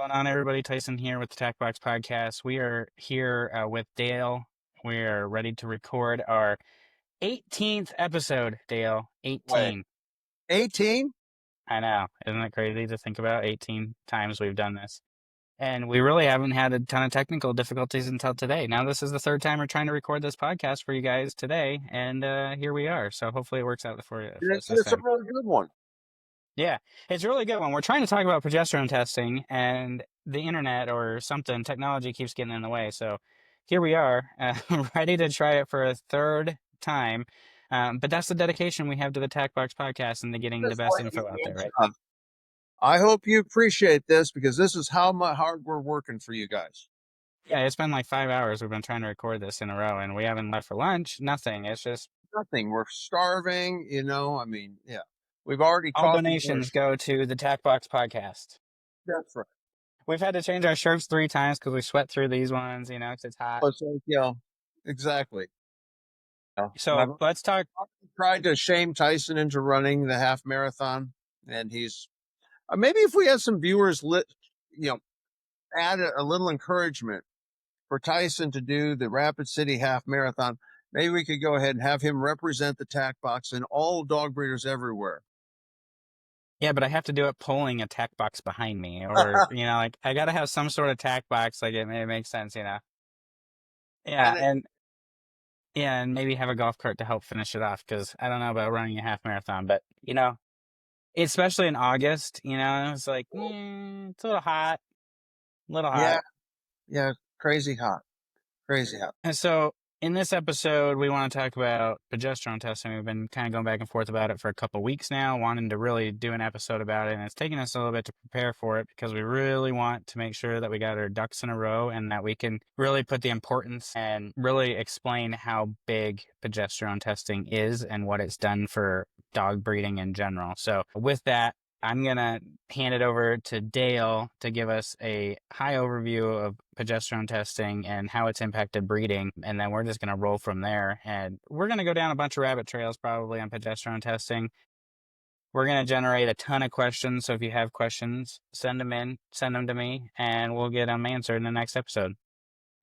going on, everybody? Tyson here with the tackBox podcast. We are here with Dale. We are ready to record our 18th episode, Dale. Wait, 18. 18? I know. Isn't it crazy to think about 18 times we've done this? And we really haven't had a ton of technical difficulties until today. Now, this is the third time we're trying to record this podcast for you guys today, and here we are. So hopefully it works out for us this It's a time. really good one. Yeah, it's a really good one. We're trying to talk about progesterone testing, and the internet or something, technology keeps getting in the way. So here we are, ready to try it for a third time. But that's the dedication we have to the tackBox podcast and to getting the That's best like info out there, right? I hope you appreciate this because this is how hard we're working for you guys. Yeah, it's been like 5 hours we've been trying to record this in a row, and we haven't left for lunch. Nothing. It's just Nothing. We're starving, I mean, yeah. We've already all talked about donations go to the tackBox podcast. that's right. We've had to change our shirts 3 times because we sweat through these ones, 'cause it's hot. But so, exactly. My So let's talk. tried to shame Tyson into running the half marathon, and he's maybe if we had some viewers you know, add a little encouragement for Tyson to do the Rapid City Half Marathon, maybe we could go ahead and have him represent the tackBox and all dog breeders everywhere. Yeah, but I have to do it pulling a tack box behind me, or like I gotta have some sort of tack box. Like it makes sense. Yeah, And it, and yeah, and maybe have a golf cart to help finish it off because I don't know about running a half marathon, but especially in August, it's like it's a little hot, a little hot. yeah, yeah, crazy hot, crazy hot. And so in this episode, we want to talk about progesterone testing. We've been kind of going back and forth about it for a couple weeks now, wanting to really do an episode about it. And it's taken us a little bit to prepare for it because we really want to make sure that we got our ducks in a row and that we can really put the importance and really explain how big progesterone testing is and what it's done for dog breeding in general. So with that, I'm going to hand it over to Dale to give us a high overview of progesterone testing and how it's impacted breeding. And then we're just going to roll from there. And we're going to go down a bunch of rabbit trails probably on progesterone testing. We're going to generate a ton of questions. So if you have questions, send them in, send them to me, and we'll get them answered in the next episode.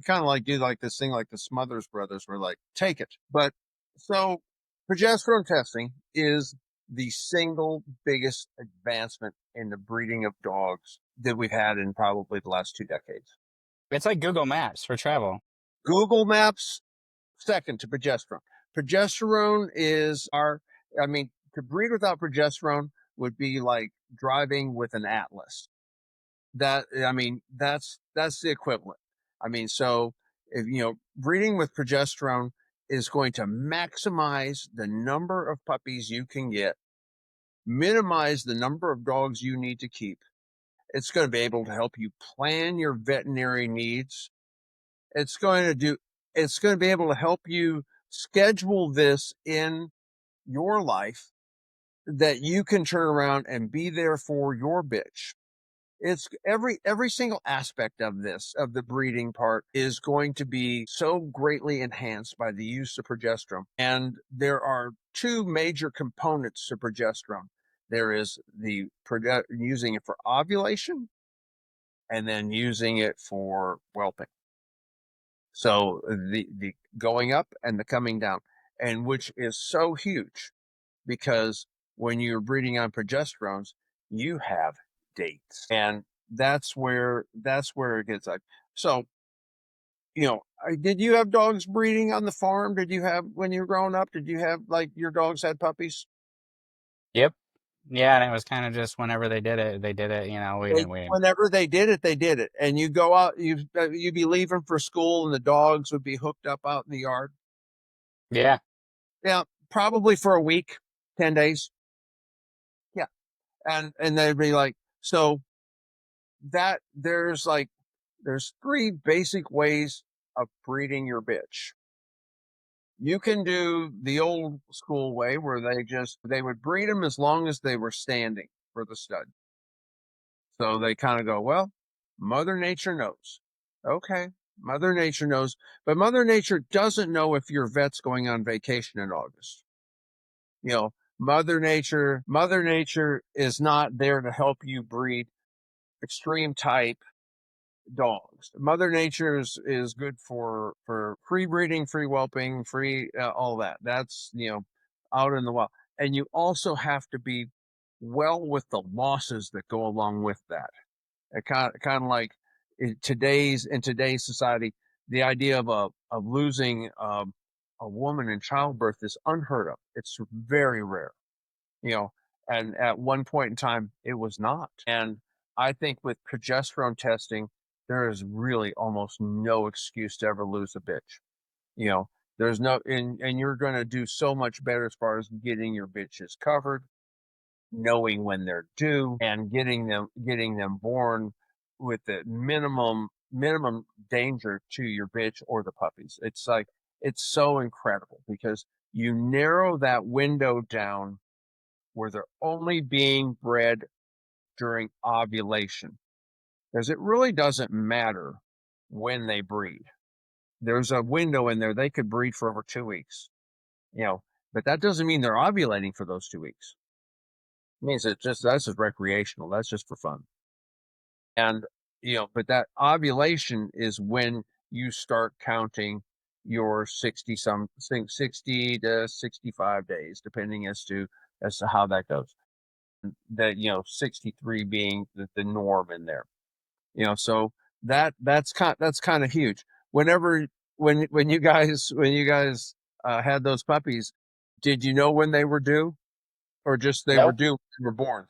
Kind of like do like this thing like the Smothers Brothers were like, take it. But so progesterone testing is the single biggest advancement in the breeding of dogs that we've had in probably the last 2 decades. It's like Google Maps for travel. Google Maps, second to progesterone. Progesterone is to breed without progesterone would be like driving with an atlas. That's the equivalent. So if, breeding with progesterone is going to maximize the number of puppies you can get, minimize the number of dogs you need to keep. It's going to be able to help you plan your veterinary needs. It's going to be able to help you schedule this in your life that you can turn around and be there for your bitch. It's every single aspect of the breeding part is going to be so greatly enhanced by the use of progesterone. And there are two major components to progesterone. There is using it for ovulation and then using it for whelping. So the going up and the coming down, and which is so huge because when you're breeding on progesterones, you have dates, and that's where it gets like. So, did you have dogs breeding on the farm? Did you have when you were growing up? Did you have like your dogs had puppies? Yep. Yeah, and it was kind of just whenever they did it, they did it. Whenever they did it, and you go out, you'd be leaving for school, and the dogs would be hooked up out in the yard. Yeah. Yeah, probably for a week, 10 days. Yeah, and they'd be like, so that there's three basic ways of breeding your bitch. You can do the old school way where they would breed them as long as they were standing for the stud. So they kind of go, well, Mother Nature knows. Okay, Mother Nature knows, but Mother Nature doesn't know if your vet's going on vacation in August. Mother Nature is not there to help you breed extreme type dogs. Mother Nature is good for free breeding, free whelping, free all that. That's out in the wild, and you also have to be well with the losses that go along with that. It kind of like in today's society, the idea of losing a woman in childbirth is unheard of. It's very rare, you know. And at one point in time, it was not. And I think with progesterone testing, there is really almost no excuse to ever lose a bitch. You know, there's no, and you're going to do so much better as far as getting your bitches covered, knowing when they're due, and getting them born with the minimum danger to your bitch or the puppies. It's like it's so incredible because you narrow that window down where they're only being bred during ovulation, because it really doesn't matter when they breed. There's a window in there, they could breed for over 2 weeks, you know, but that doesn't mean they're ovulating for those 2 weeks. It means that's just recreational. That's just for fun. And but that ovulation is when you start counting your 60 to 65 days, depending as to how that goes. That 63 being the norm in there. So that's kind of huge. Whenever when you guys had those puppies, did you know when they were due, or just they were Nope. due when they were born?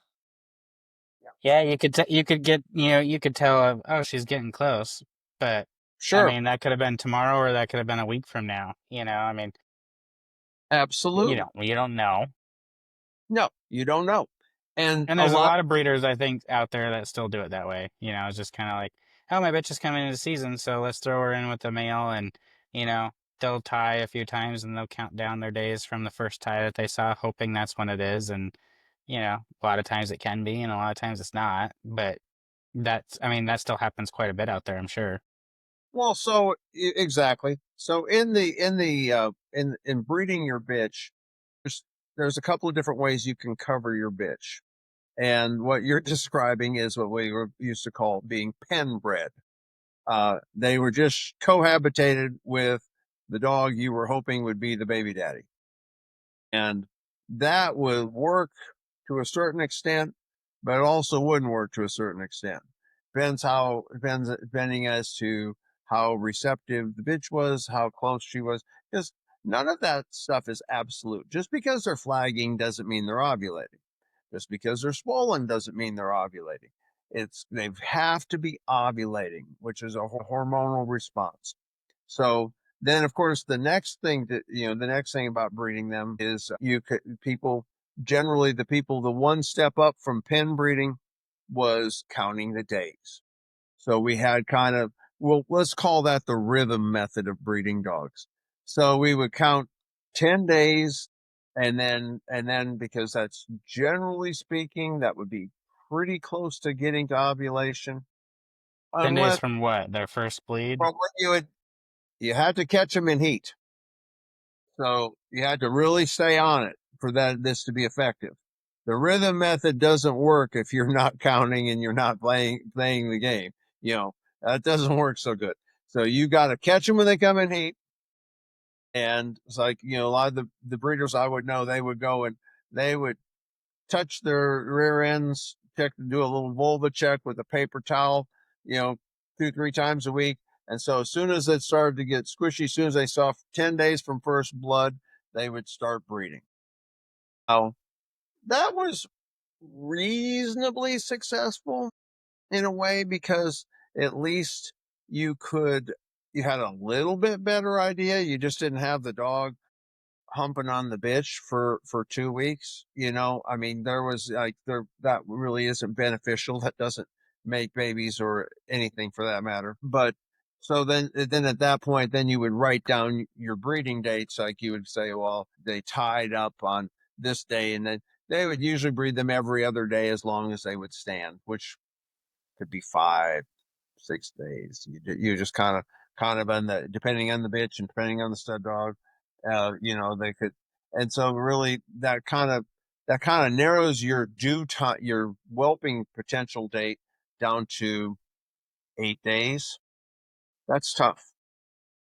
Yeah, you could get, you could tell, oh, she's getting close. But I Sure, mean, that could have been tomorrow or that could have been a week from now. I mean, absolutely. you don't know. No, you don't know, and And a there's a lot. lot of breeders, I think, out there that still do it that way. It's just kind of like, oh, my bitch is coming into season, so let's throw her in with the male, and you know, they'll tie a few times and they'll count down their days from the first tie that they saw, hoping that's when it is. And a lot of times it can be, and a lot of times it's not. But I mean, that still happens quite a bit out there, I'm sure. Well, so exactly. So in breeding your bitch, there's a couple of different ways you can cover your bitch. And what you're describing is what we used to call being pen bred. They were just cohabitated with the dog you were hoping would be the baby daddy. And that would work to a certain extent, but it also wouldn't work to a certain extent. Depending as to how receptive the bitch was, how close she was. Because none of that stuff is absolute. Just because they're flagging doesn't mean they're ovulating. Just because they're swollen doesn't mean they're ovulating. They have to be ovulating, which is a hormonal response. So then, of course, the next thing about breeding them is the one step up from pen breeding was counting the days. So we had kind of, well, let's call that the rhythm method of breeding dogs. So we would count 10 days, and then because that's generally speaking, that would be pretty close to getting to ovulation, 10 days unless, from what? Their first bleed? well, you had to catch them in heat. So you had to really stay on it for this to be effective. The rhythm method doesn't work if you're not counting and you're not playing the game. You know, that doesn't work so good. So you got to catch them when they come in heat. And it's like, a lot of the breeders I would know, they would go and they would touch their rear ends, do a little vulva check with a paper towel, you know, 2, 3 times a week. And so as soon as it started to get squishy, as soon as they saw 10 days from first blood, they would start breeding. Now, that was reasonably successful in a way, because at least you had a little bit better idea. You just didn't have the dog humping on the bitch for 2 weeks. I mean, there was like that really isn't beneficial. That doesn't make babies or anything for that matter. But so then at that point, then you would write down your breeding dates. Like you would say, well, they tied up on this day, and then they would usually breed them every other day as long as they would stand, which could be 5, 6 days. You just kind of on depending on the bitch and depending on the stud dog, they could. And so really that kind of narrows your due time, your whelping potential date, down to 8 days. That's tough.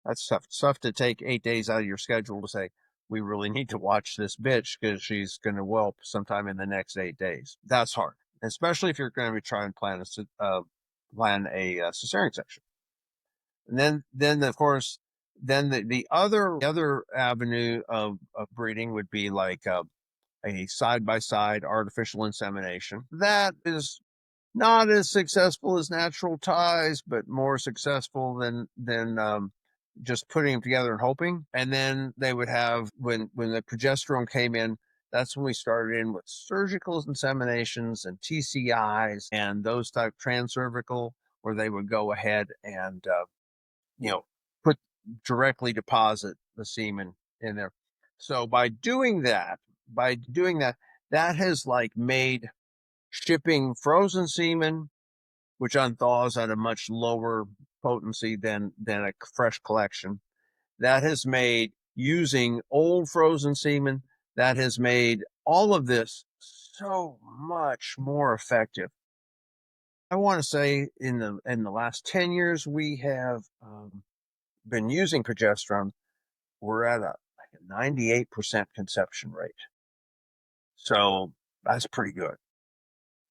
That's tough. It's tough to take 8 days out of your schedule to say, we really need to watch this bitch because she's going to whelp sometime in the next 8 days. That's hard, especially if you're going to be trying to plan a cesarean section. And then of course, then the other avenue of breeding would be like a side by side artificial insemination. That is not as successful as natural ties, but more successful than just putting them together and hoping. And then they would have when the progesterone came in. That's when we started in with surgical inseminations and TCIs and those type transcervical, where they would go ahead and you know put directly deposit the semen in there. So by doing that, that has like made shipping frozen semen, which unthaws at a much lower potency than a fresh collection. That has made using old frozen semen, that has made all of this so much more effective. I want to say in the last 10 years we have been using progesterone. We're at like a 98% conception rate. So that's pretty good.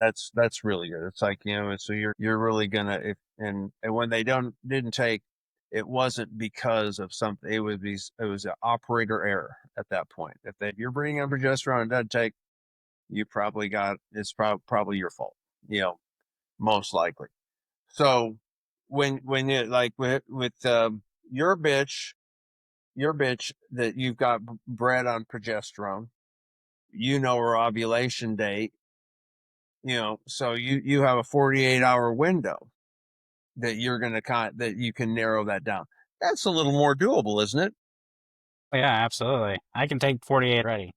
That's really good. It's like, so you're really gonna, if and when they didn't take, it wasn't because of something. It was an operator error at that point. If you're bringing on progesterone and doesn't take, you probably got, it's probably your fault. Most likely. So when you like with your bitch that you've got bred on progesterone, her ovulation date, so you have a 48-hour window that you're going to that you can narrow that down. That's a little more doable, isn't it? Oh, yeah, absolutely. I can take 48 ready.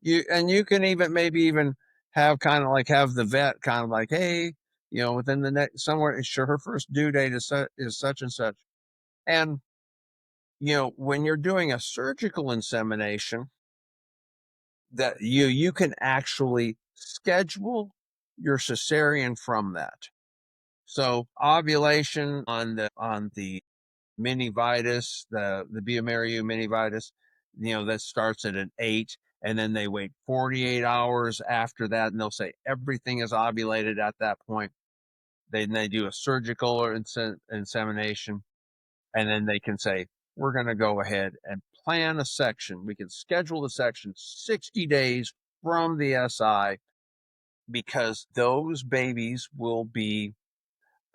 You can maybe even have kind of like have the vet kind of like, hey, within the next somewhere, sure, her first due date is such and such. And when you're doing a surgical insemination, that you can actually schedule your cesarean from that. So ovulation on the mini vitus, the Biomeriu mini vitus, that starts at an 8, and then they wait 48 hours after that, and they'll say everything is ovulated at that point. Then they do a surgical or insemination, and then they can say, we're going to go ahead and plan a section. We can schedule the section 60 days from the SI, because those babies will be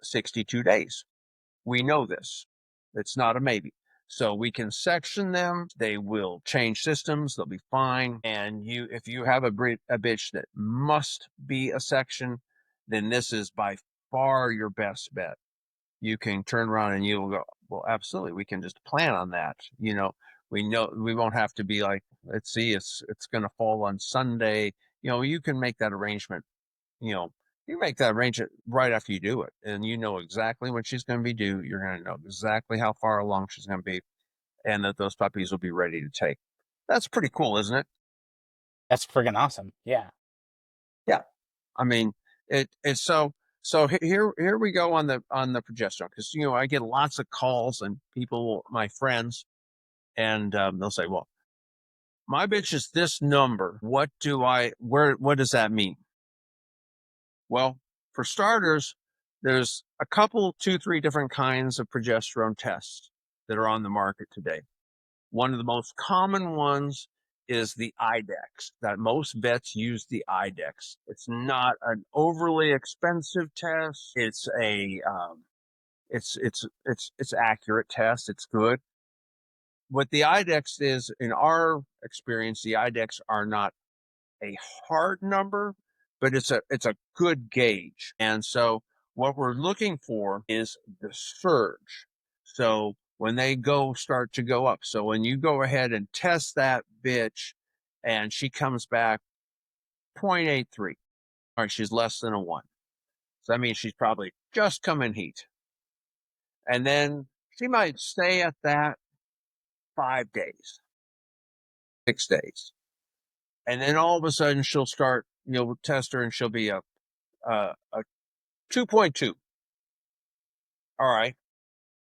62 days. We know this. It's not a maybe. So we can section them. They will change systems. They'll be fine. And if you have a bitch that must be a section, then this is by far your best bet. You can turn around and you will go, well, absolutely. We can just plan on that. We know we won't have to be like, let's see, it's going to fall on Sunday. You can make that arrangement. You know, you make that arrangement right after you do it, and you know exactly when she's going to be due. You're going to know exactly how far along she's going to be, and that those puppies will be ready to take. That's pretty cool, isn't it? That's friggin' awesome. Yeah. Yeah. I mean, it's so here we go on the progesterone, because I get lots of calls and people, my friends, and they'll say, well, my bitch is this number. What does that mean? Well, for starters, there's a couple, 2, 3 different kinds of progesterone tests that are on the market today. One of the most common ones is the IDEX. That most vets use the IDEX. It's not an overly expensive test. It's accurate test. It's good. What the IDEX is, in our experience, the IDEX are not a hard number, but it's a good gauge. And so what we're looking for is the surge. So when they start to go up. So when you go ahead and test that bitch and she comes back 0.83, all right, she's less than a 1. So that means she's probably just come in heat. And then she might stay at that 5 days, 6 days. And then all of a sudden she'll start, test her, and she'll be a 2.2. All right.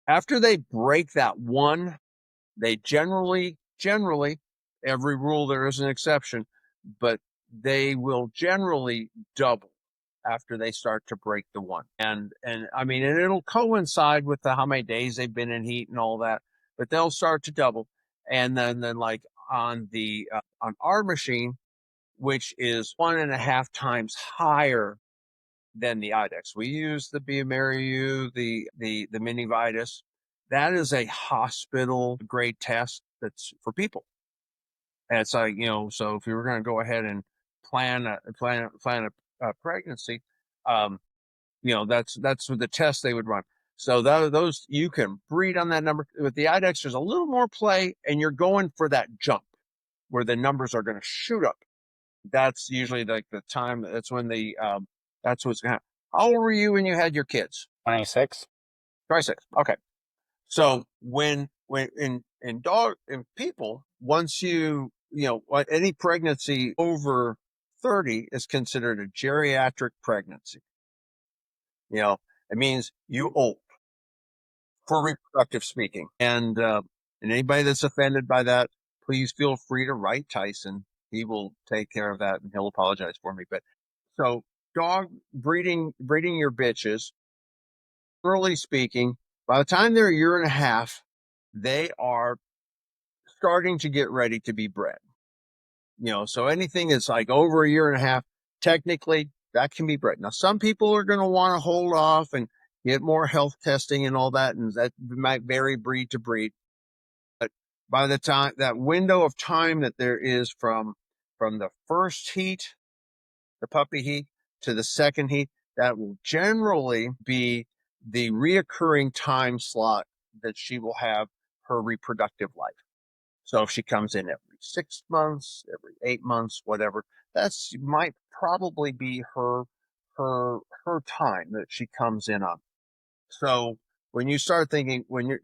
After they break that one, they generally, every rule there is an exception, but they will generally double after they start to break the one. And I mean, and it'll coincide with how many days they've been in heat and all that, but they'll start to double. And then like on our machine, which is 1.5 times higher than the IDEX. We use the bMeriu, the Mini Vitus. That is a hospital grade test that's for people. And it's like, so if you were going to go ahead and plan a pregnancy, um, that's the test they would run. So those you can breed on that number. With the IDEX, there's a little more play, and you're going for that jump where the numbers are going to shoot up. That's usually like the time. That's what's going to happen. How old were you when you had your kids? 26. 26. Okay. So when in people, once any pregnancy over 30 is considered a geriatric pregnancy. It means you old for reproductive speaking. And anybody that's offended by that, please feel free to write Tyson. He will take care of that and he'll apologize for me. But so dog breeding your bitches, generally speaking, by the time they're a year and a half, they are starting to get ready to be bred. So anything that's like over a year and a half, technically that can be bred. Now, some people are going to want to hold off and get more health testing and all that, and that might vary breed to breed. But by the time that window of time that there is from the first heat, the puppy heat, to the second heat, that will generally be the reoccurring time slot that she will have her reproductive life. So if she comes in every 6 months, every 8 months, whatever, that's might probably be her time that she comes in on. So when you start thinking, when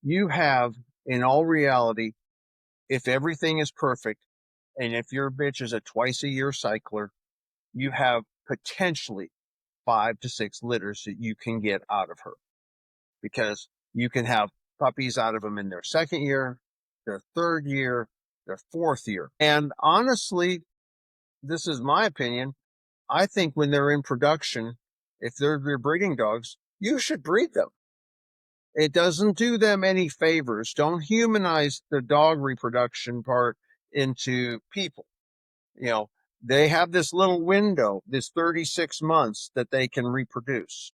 you have, in all reality, if everything is perfect, and if your bitch is a twice a year cycler, you have potentially 5 to 6 litters that you can get out of her, because you can have puppies out of them in their second year, their third year, their fourth year. And honestly, this is my opinion. I think when they're in production, if they're breeding dogs, you should breed them. It doesn't do them any favors. Don't humanize the dog reproduction part into people. You know, they have this little window, this 36 months that they can reproduce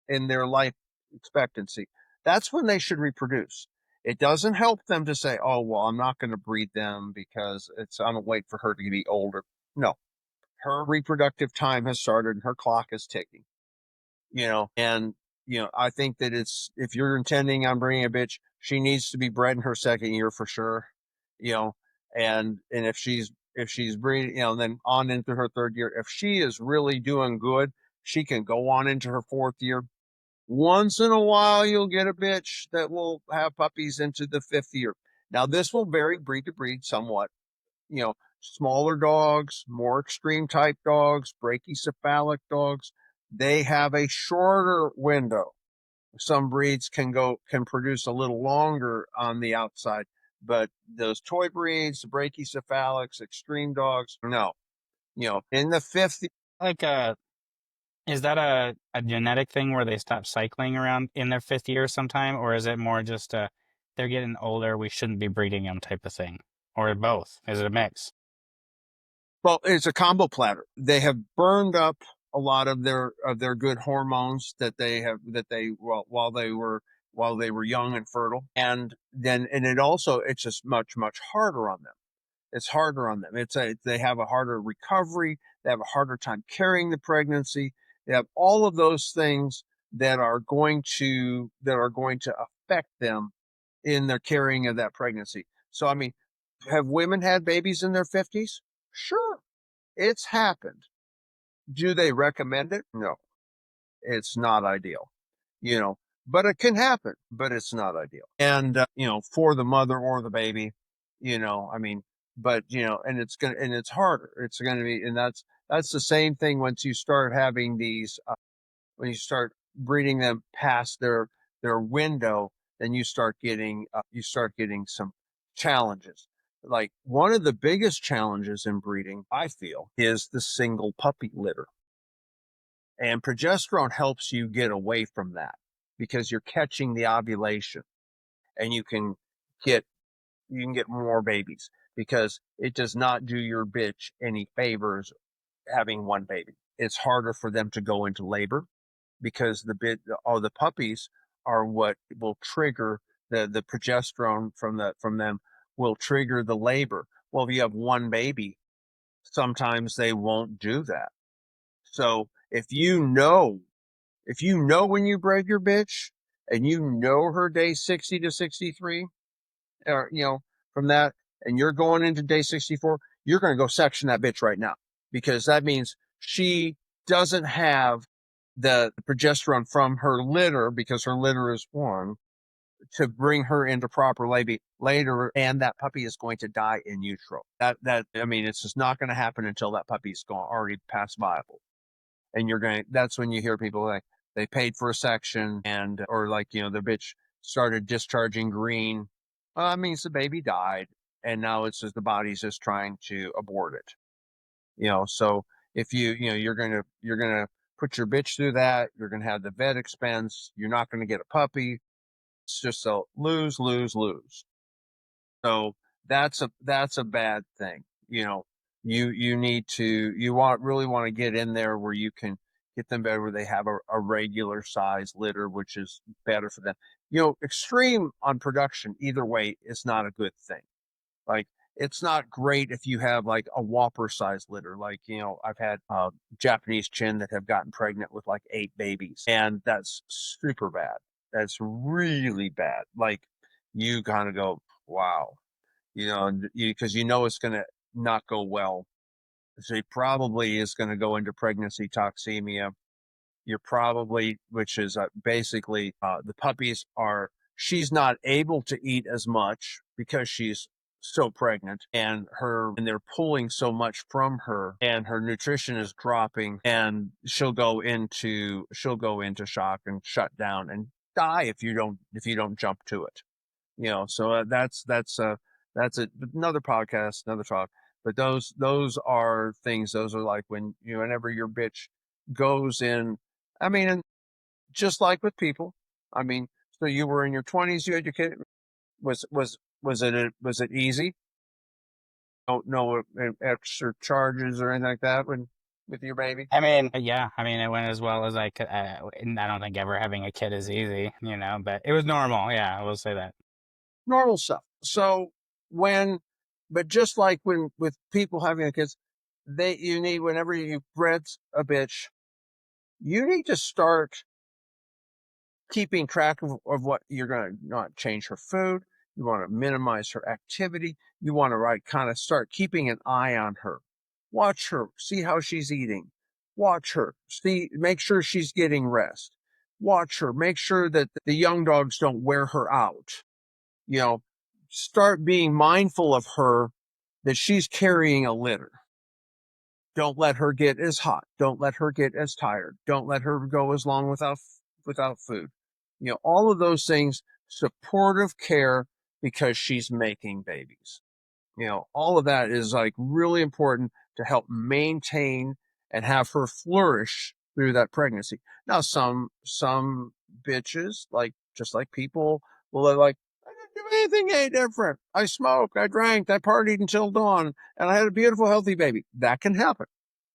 in their life expectancy. That's when they should reproduce. It doesn't help them to say, oh, well, I'm not going to breed them because I'm going to wait for her to be older. No, her reproductive time has started and her clock is ticking, and, I think that if you're intending on bringing a bitch, she needs to be bred in her second year for sure, you know, and if she's breeding, then on into her third year. If she is really doing good, she can go on into her fourth year. Once in a while, you'll get a bitch that will have puppies into the fifth year. Now, this will vary breed to breed somewhat. Smaller dogs, more extreme type dogs, brachycephalic dogs, they have a shorter window. Some breeds can produce a little longer on the outside, but those toy breeds, the brachycephalics, extreme dogs, no. In the fifth. Like, is that a genetic thing where they stop cycling around in their fifth year sometime, or is it more just they're getting older, we shouldn't be breeding them type of thing, or both? Is it a mix? Well, it's a combo platter. They have burned up a lot of their good hormones while they were young and fertile, and it's just much harder on them. It's harder on them. They have a harder recovery. They have a harder time carrying the pregnancy. They have all of those things that are going to affect them in their carrying of that pregnancy. So, I mean, have women had babies in their 50s? Sure, it's happened. Do they recommend it? No, it's not ideal. But it can happen, but it's not ideal. And for the mother or the baby, I mean, but and it's harder. It's gonna be, and that's the same thing once you start having these when you start breeding them past their window, then you start getting some challenges. Like one of the biggest challenges in breeding, I feel, is the single puppy litter. And progesterone helps you get away from that because you're catching the ovulation, and get you can get more babies because it does not do your bitch any favors having one baby. It's harder for them to go into labor because the puppies are what will trigger the progesterone from them will trigger the labor. Well, if you have one baby, sometimes they won't do that. So if you know when you bred your bitch and you know her day 60 to 63, or from that, and you're going into day 64, you're going to go section that bitch right now, because that means she doesn't have the progesterone from her litter, because her litter is one, to bring her into proper later, and that puppy is going to die in utero. That I mean, it's just not going to happen until that puppy's gone already past viable. And that's when you hear people like they paid for a section, and or like the bitch started discharging green. Well, that means the baby died, and now it's just the body's just trying to abort it. So if you're gonna put your bitch through that, you're gonna have the vet expense, you're not gonna get a puppy. It's just a lose lose lose. So that's a bad thing. You need to really want to get in there where you can get them better, where they have a regular size litter, which is better for them. Extreme on production either way is not a good thing. Like, it's not great if you have like a whopper size litter. Like, I've had Japanese chin that have gotten pregnant with like 8 babies, and that's super bad. That's really bad. Like, you kind of go, wow, because it's going to not go well. So he probably is going to go into pregnancy toxemia. You're probably, which is basically the puppies she's not able to eat as much because she's so pregnant, and they're pulling so much from her, and her nutrition is dropping, and she'll go into shock and shut down and die if you don't jump to it. So that's another podcast, another talk. But those are things. Those are like when whenever your bitch goes in. I mean, and just like with people. I mean, so you were in your 20s, you had your kid. Was it easy? Don't know extra charges or anything like that with your baby. I mean, yeah, I mean, it went as well as I could. And I don't think ever having a kid is easy, but it was normal. Yeah, I will say that. Normal stuff. So when, but just like when with people having kids, you need, whenever you bred a bitch, you need to start keeping track of what you're going to not change her food. You want to minimize her activity. You want to kind of start keeping an eye on her. Watch her, see how she's eating. Watch her, make sure she's getting rest. Watch her, make sure that the young dogs don't wear her out. You know, Start being mindful of her, that she's carrying a litter. Don't let her get as hot. Don't let her get as tired. Don't let her go as long without food. All of those things, supportive care, because she's making babies. All of that is like really important to help maintain and have her flourish through that pregnancy. Now, some bitches, like just like people, will like, I didn't do anything any different. I smoked, I drank, I partied until dawn, and I had a beautiful, healthy baby. That can happen.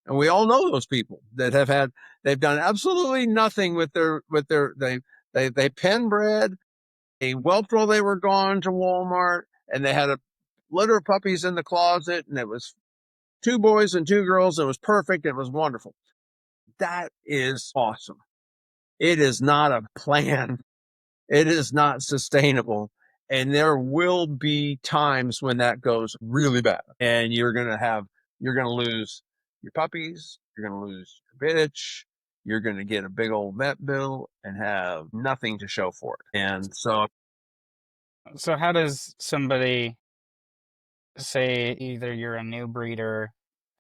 And we all know those people that they've done absolutely nothing they pen bred, they whelped while they were gone to Walmart, and they had a litter of puppies in the closet, and it was 2 boys and 2 girls. It was perfect. It was wonderful. That is awesome. It is not a plan. It is not sustainable. And there will be times when that goes really bad, and you're going to lose your puppies. You're going to lose your bitch. You're going to get a big old vet bill and have nothing to show for it. And so, So, how does somebody say either you're a new breeder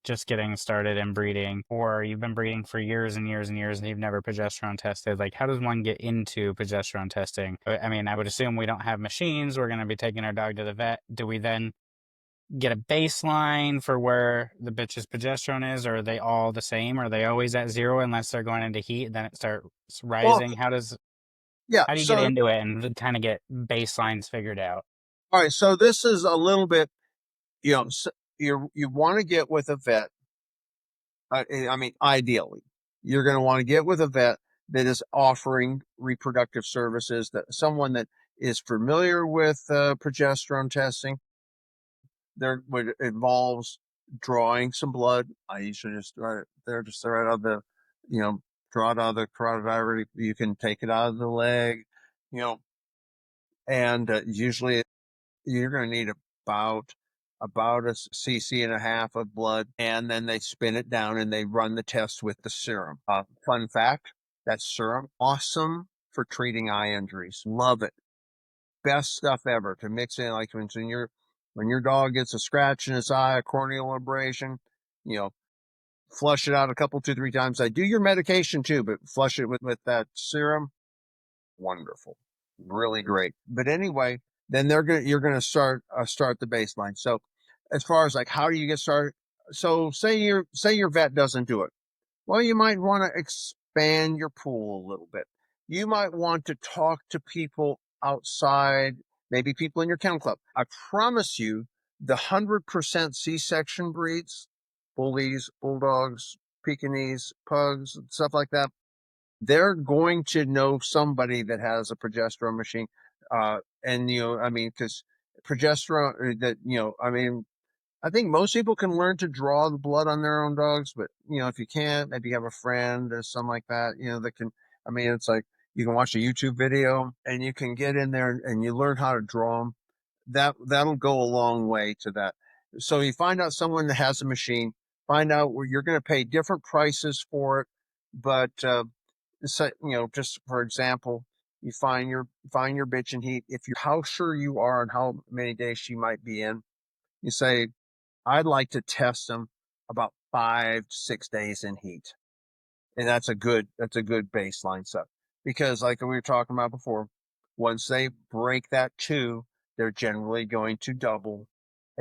just getting started in breeding, or you've been breeding for years and years and years and you've never progesterone tested, like how does one get into progesterone testing? I mean, I would assume we don't have machines. We're going to be taking our dog to the vet. Do we then get a baseline for where the bitch's progesterone is, or are they all the same? Are they always at zero unless they're going into heat, then it starts Well, rising? yeah. How do you get So, into it and kind of get baselines figured out? all right. So this is a little bit, you want to get with a vet. I mean, ideally, you're going to want to get with a vet that is offering reproductive services, that someone that is familiar with progesterone testing. There would involves drawing some blood. I usually just right out of the, you know, draw it out of the carotid artery. You can take it out of the leg, you know, and usually you're going to need about a cc and a half of blood, and then they spin it down and they run the test with the serum. Fun fact: that serum awesome for treating eye injuries. Love it. Best stuff ever to mix in, like when your dog gets a scratch in its eye, a corneal abrasion, you know, flush it out a couple, 2, 3 times. I do your medication too, but flush it with that serum. Wonderful, really great. But anyway, then you're gonna start the baseline. So as far as like how do you get started? So say your vet doesn't do it. Well, you might want to expand your pool a little bit. You might want to talk to people outside, maybe people in your kennel club. I promise you, the 100% C-section breeds, bullies, bulldogs, Pekingese, pugs, stuff like that, they're going to know somebody that has a progesterone machine. And, I mean, because progesterone, I mean, I think most people can learn to draw the blood on their own dogs, but if you can't, maybe you have a friend or something like that, that can. I mean, it's like you can watch a YouTube video and you can get in there and you learn how to draw them. That'll go a long way to that. So you find out someone that has a machine, find out where you're going to pay different prices for it, but so, just for example, you find your bitch in heat. If you how sure you are and how many days she might be in, you say, I'd like to test them about 5 to 6 days in heat. And that's a good baseline stuff. Because like we were talking about before, once they break that two, they're generally going to double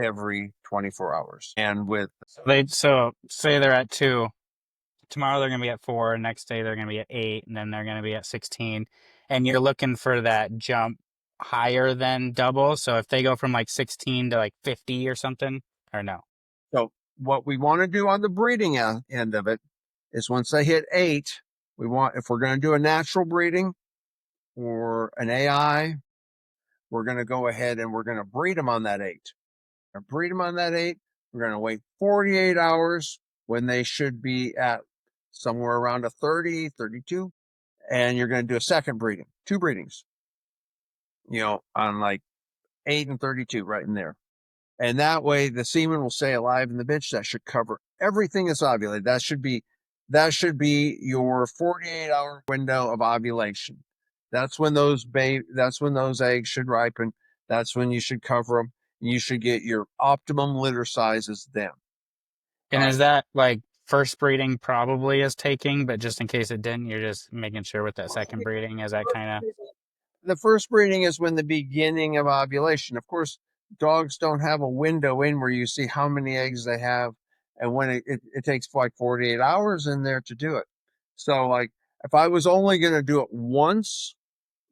every 24 hours. And with So say they're at 2. Tomorrow they're going to be at 4. Next day they're going to be at 8, and then they're going to be at 16. And you're looking for that jump higher than double. So if they go from like 16 to like 50 or something, or no? So what we want to do on the breeding end of it is once they hit 8, if we're going to do a natural breeding or an AI, we're going to go ahead and we're going to breed them on that 8. Breed them on that 8. We're going to wait 48 hours when they should be at somewhere around a 30, 32. And you're going to do a second breeding, 2 breedings, on like 8 and 32 right in there. And that way the semen will stay alive in the bitch. That should cover everything that's ovulated. That should be your 48-hour window of ovulation. That's when that's when those eggs should ripen. That's when you should cover them. You should get your optimum litter sizes then. And is that like first breeding probably is taking, but just in case it didn't, you're just making sure with that second breeding, is that kind of. The first breeding is when the beginning of ovulation. Of course, dogs don't have a window in where you see how many eggs they have and when it takes like 48 hours in there to do it. So like if I was only going to do it once,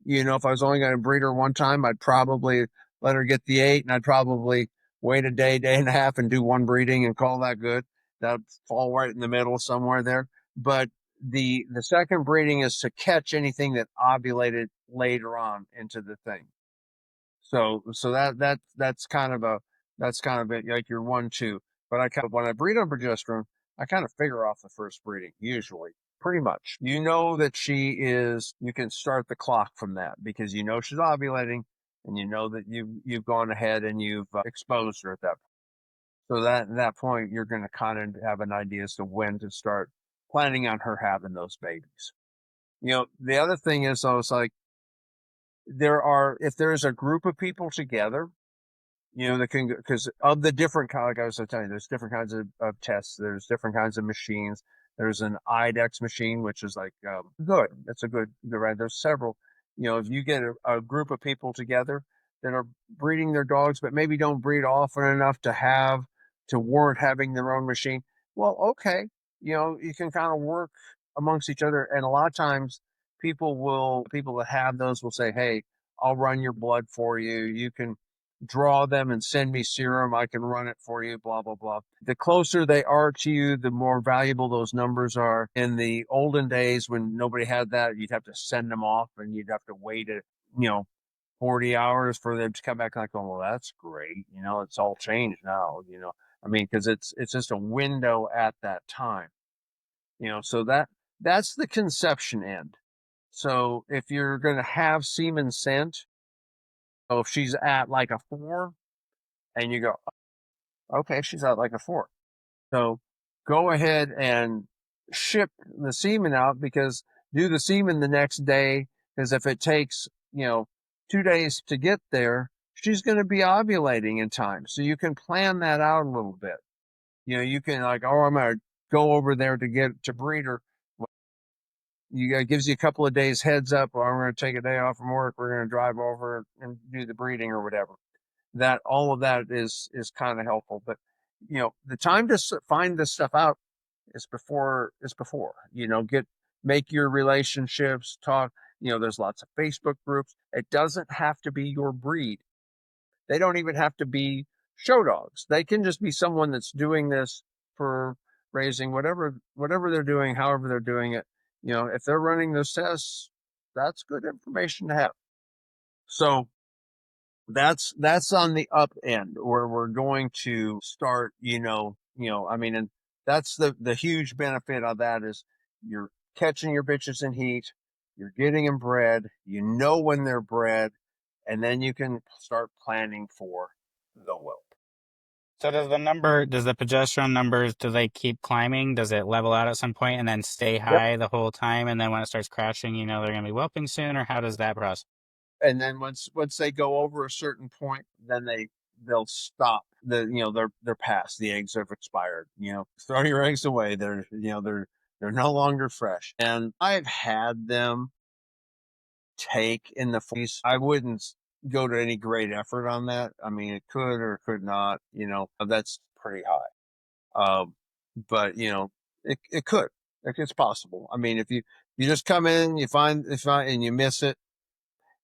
if I was only going to breed her one time, I'd probably let her get the 8 and I'd probably wait a day and a half and do one breeding and call that good. That'd fall right in the middle somewhere there. But the second breeding is to catch anything that ovulated later on into the thing. So that's kind of it, like your 1, 2. But when I breed on progesterone, I kind of figure off the first breeding usually, pretty much. That you can start the clock from that because she's ovulating, and that you've gone ahead and you've exposed her at that point. So at that point, you're going to kind of have an idea as to when to start planning on her having those babies. The other thing is, though, it's like if there's a group of people together, that can, because of the different kind, like I was telling you, there's different kinds of tests. There's different kinds of machines. There's an IDEX machine, which is like good. That's a good right. There's several. If you get a group of people together that are breeding their dogs, but maybe don't breed often enough to warrant having their own machine. Well, okay, you can kind of work amongst each other, and a lot of times people that have those will say, "Hey, I'll run your blood for you. You can draw them and send me serum. I can run it for you, blah, blah, blah." The closer they are to you, the more valuable those numbers are. In the olden days when nobody had that, you'd have to send them off and you'd have to wait, you know, 40 hours for them to come back like, oh, well, that's great. It's all changed now. I mean, because it's just a window at that time. So that's the conception end. So if you're going to have semen sent, so if she's at like a 4, and you go, okay, she's at like a 4. So go ahead and ship the semen out, because do the semen the next day, because if it takes, 2 days to get there, she's going to be ovulating in time. So you can plan that out a little bit. You can like, oh, I'm going to go over there to get to breed her. It gives you a couple of days heads up, or I'm going to take a day off from work. We're going to drive over and do the breeding or whatever. That all of that is kind of helpful. But the time to find this stuff out is before. Make your relationships talk. There's lots of Facebook groups. It doesn't have to be your breed. They don't even have to be show dogs. They can just be someone that's doing this for raising whatever they're doing, however they're doing it. If they're running those tests, that's good information to have. So that's on the up end where we're going to start. I mean, and that's the huge benefit of that is you're catching your bitches in heat, you're getting them bred, when they're bred, and then you can start planning for the whelp. So does the progesterone numbers, do they keep climbing? Does it level out at some point and then stay Yep. high the whole time? And then when it starts crashing, they're going to be whelping soon, or how does that process? And then once they go over a certain point, then they'll stop. They're past, the eggs have expired. Throw your eggs away. They're no longer fresh. And I've had them take in the 40s. I wouldn't go to any great effort on that. I mean, it could or could not. That's pretty high. But it could. It's possible. I mean, if you just come in, you find and you miss it.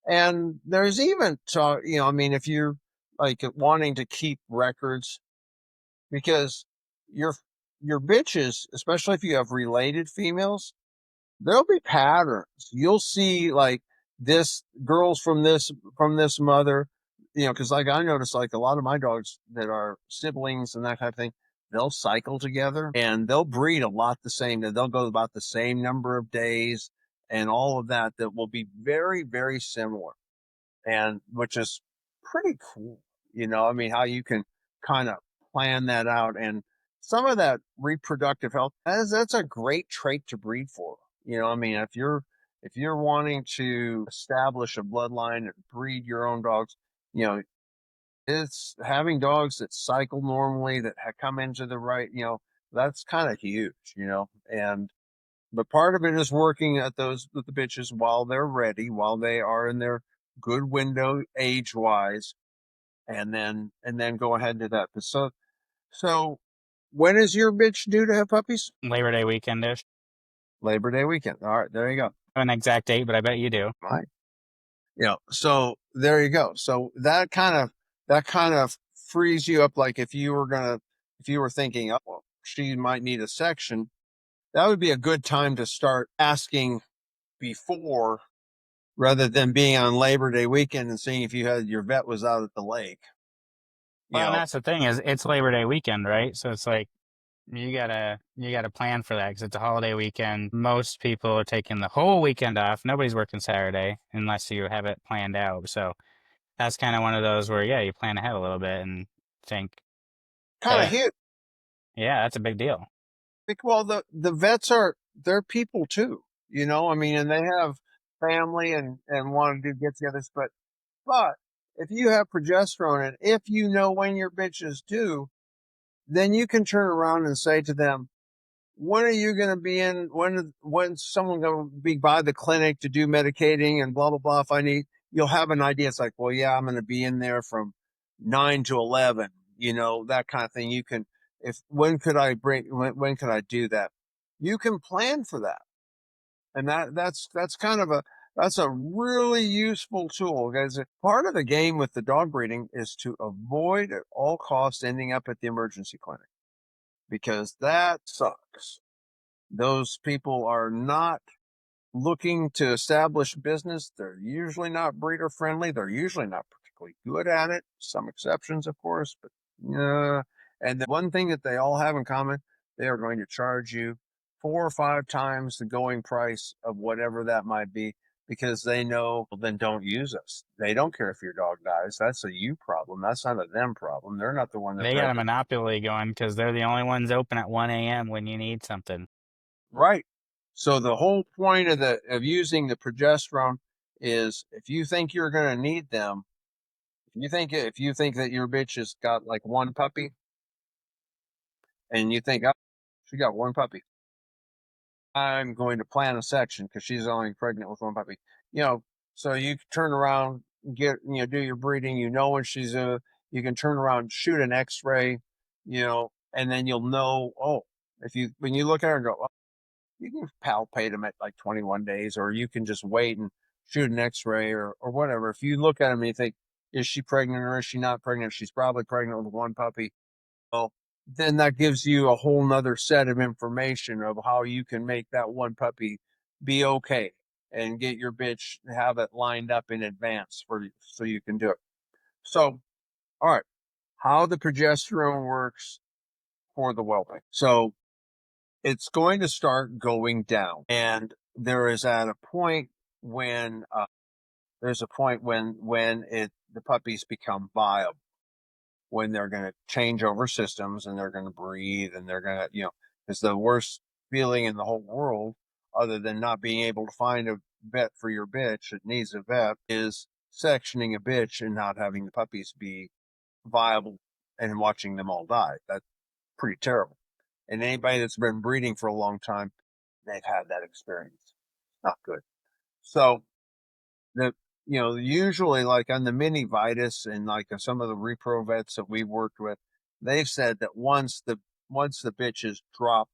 And there's even talk. I mean, if you're like wanting to keep records, because your your bitches, especially if you have related females, there'll be patterns. You'll see like this girls from this mother, because like I noticed, like a lot of my dogs that are siblings and that kind of thing, they'll cycle together and they'll breed a lot the same. They'll go about the same number of days and all of that. That will be very, very similar, and which is pretty cool. I mean, how you can kind of plan that out, and some of that reproductive health, that's a great trait to breed for. I mean, if you're wanting to establish a bloodline and breed your own dogs, you know, it's having dogs that cycle normally, that come into the right, that's kind of huge. And but part of it is working at those with the bitches while they're ready, while they are in their good window age wise, and then go ahead and do that. But so when is your bitch due to have puppies? Labor Day weekend-ish. Labor Day weekend. All right, there you go. An exact date, but I bet you do. All right. So there you go. So that kind of frees you up. Like if you were thinking, oh, well, she might need a section, that would be a good time to start asking before, rather than being on Labor Day weekend and seeing if your vet was out at the lake. You Well, and know, that's the thing is it's Labor Day weekend, right? So it's like you gotta plan for that because it's a holiday weekend. Most people are taking the whole weekend off. Nobody's working Saturday unless you have it planned out. So that's kind of one of those where, yeah, you plan ahead a little bit and think, kind of hey, huge. yeah, that's a big deal. Well, the vets they're people too. I mean, and they have family and want to do get-togethers, but if you have progesterone and if you know when your bitch is due, then you can turn around and say to them, when are you going to be in? When's someone going to be by the clinic to do medicating and blah blah blah? If I need, you'll have an idea. It's like, well, yeah, I'm going to be in there from 9 to 11. That kind of thing. You can, if when could I bring? When could I do that? You can plan for that, and that's kind of that's a really useful tool, guys. Part of the game with the dog breeding is to avoid at all costs ending up at the emergency clinic because that sucks. Those people are not looking to establish business. They're usually not breeder friendly. They're usually not particularly good at it. Some exceptions, of course, but yeah. And the one thing that they all have in common, they are going to charge you 4 or 5 times the going price of whatever that might be because they know, well, then don't use us. They don't care if your dog dies. That's a you problem. That's not a them problem. They're not the one that They got read a the monopoly going because they're the only ones open at 1 a.m. when you need something. right. So the whole point of using the progesterone is if you think you're going to need them, if you think that your bitch has got like one puppy and you think, oh, she got one puppy, I'm going to plan a section because she's only pregnant with one puppy. You know, so you turn around, do your breeding. When she's you can turn around, shoot an X-ray, and then you'll know. Oh, if you when you look at her and go, oh, you can palpate them at like 21 days, or you can just wait and shoot an X-ray or whatever. If you look at them and you think, is she pregnant or is she not pregnant? She's probably pregnant with one puppy. Well, then that gives you a whole nother set of information of how you can make that one puppy be okay and get your bitch, have it lined up in advance for you so you can do it. So, all right, how the progesterone works for the whelping. So it's going to start going down, and there is at a point when the puppies become viable, when they're going to change over systems and they're going to breathe and they're going to, it's the worst feeling in the whole world, other than not being able to find a vet for your bitch that needs a vet, is sectioning a bitch and not having the puppies be viable and watching them all die. That's pretty terrible. And anybody that's been breeding for a long time, they've had that experience. Not good. So the usually like on the mini Vitus and like some of the repro vets that we've worked with, they've said that once the bitches drop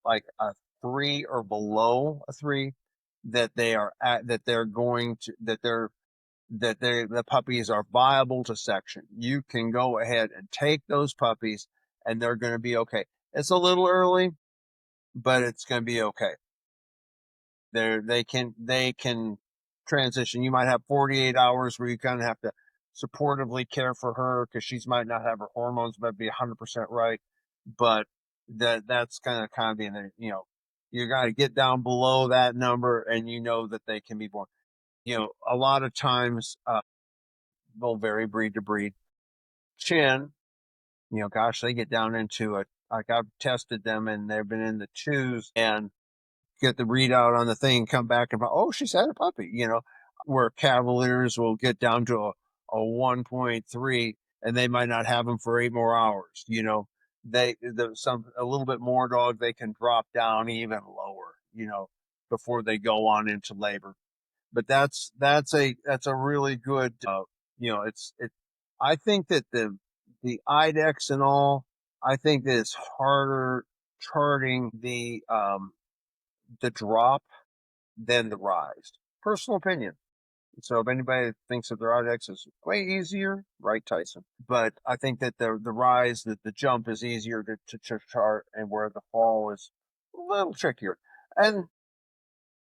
like a 3 or below a 3, that they are at that they're going to that the puppies are viable to section. You can go ahead and take those puppies and they're going to be okay. It's a little early, but it's going to be okay. They can transition. You might have 48 hours where you kind of have to supportively care for her because she might not have her hormones might be 100% right, but that's kind of being there. You got to get down below that number, and that they can be born. A lot of times they'll vary breed to breed. Chin, gosh, they get down into it. Like I've tested them, and they've been in the twos, and get the readout on the thing, come back and oh, she's had a puppy, where Cavaliers will get down to a 1.3 and they might not have them for 8 more hours. A little bit more dog, they can drop down even lower, before they go on into labor. But that's a really good, I think that the IDEX and all, I think that it's harder charting the drop than the rise. Personal opinion. So if anybody thinks that the IDEX is way easier, right, Tyson? But I think that the rise, that the jump is easier to chart, and where the fall is a little trickier. And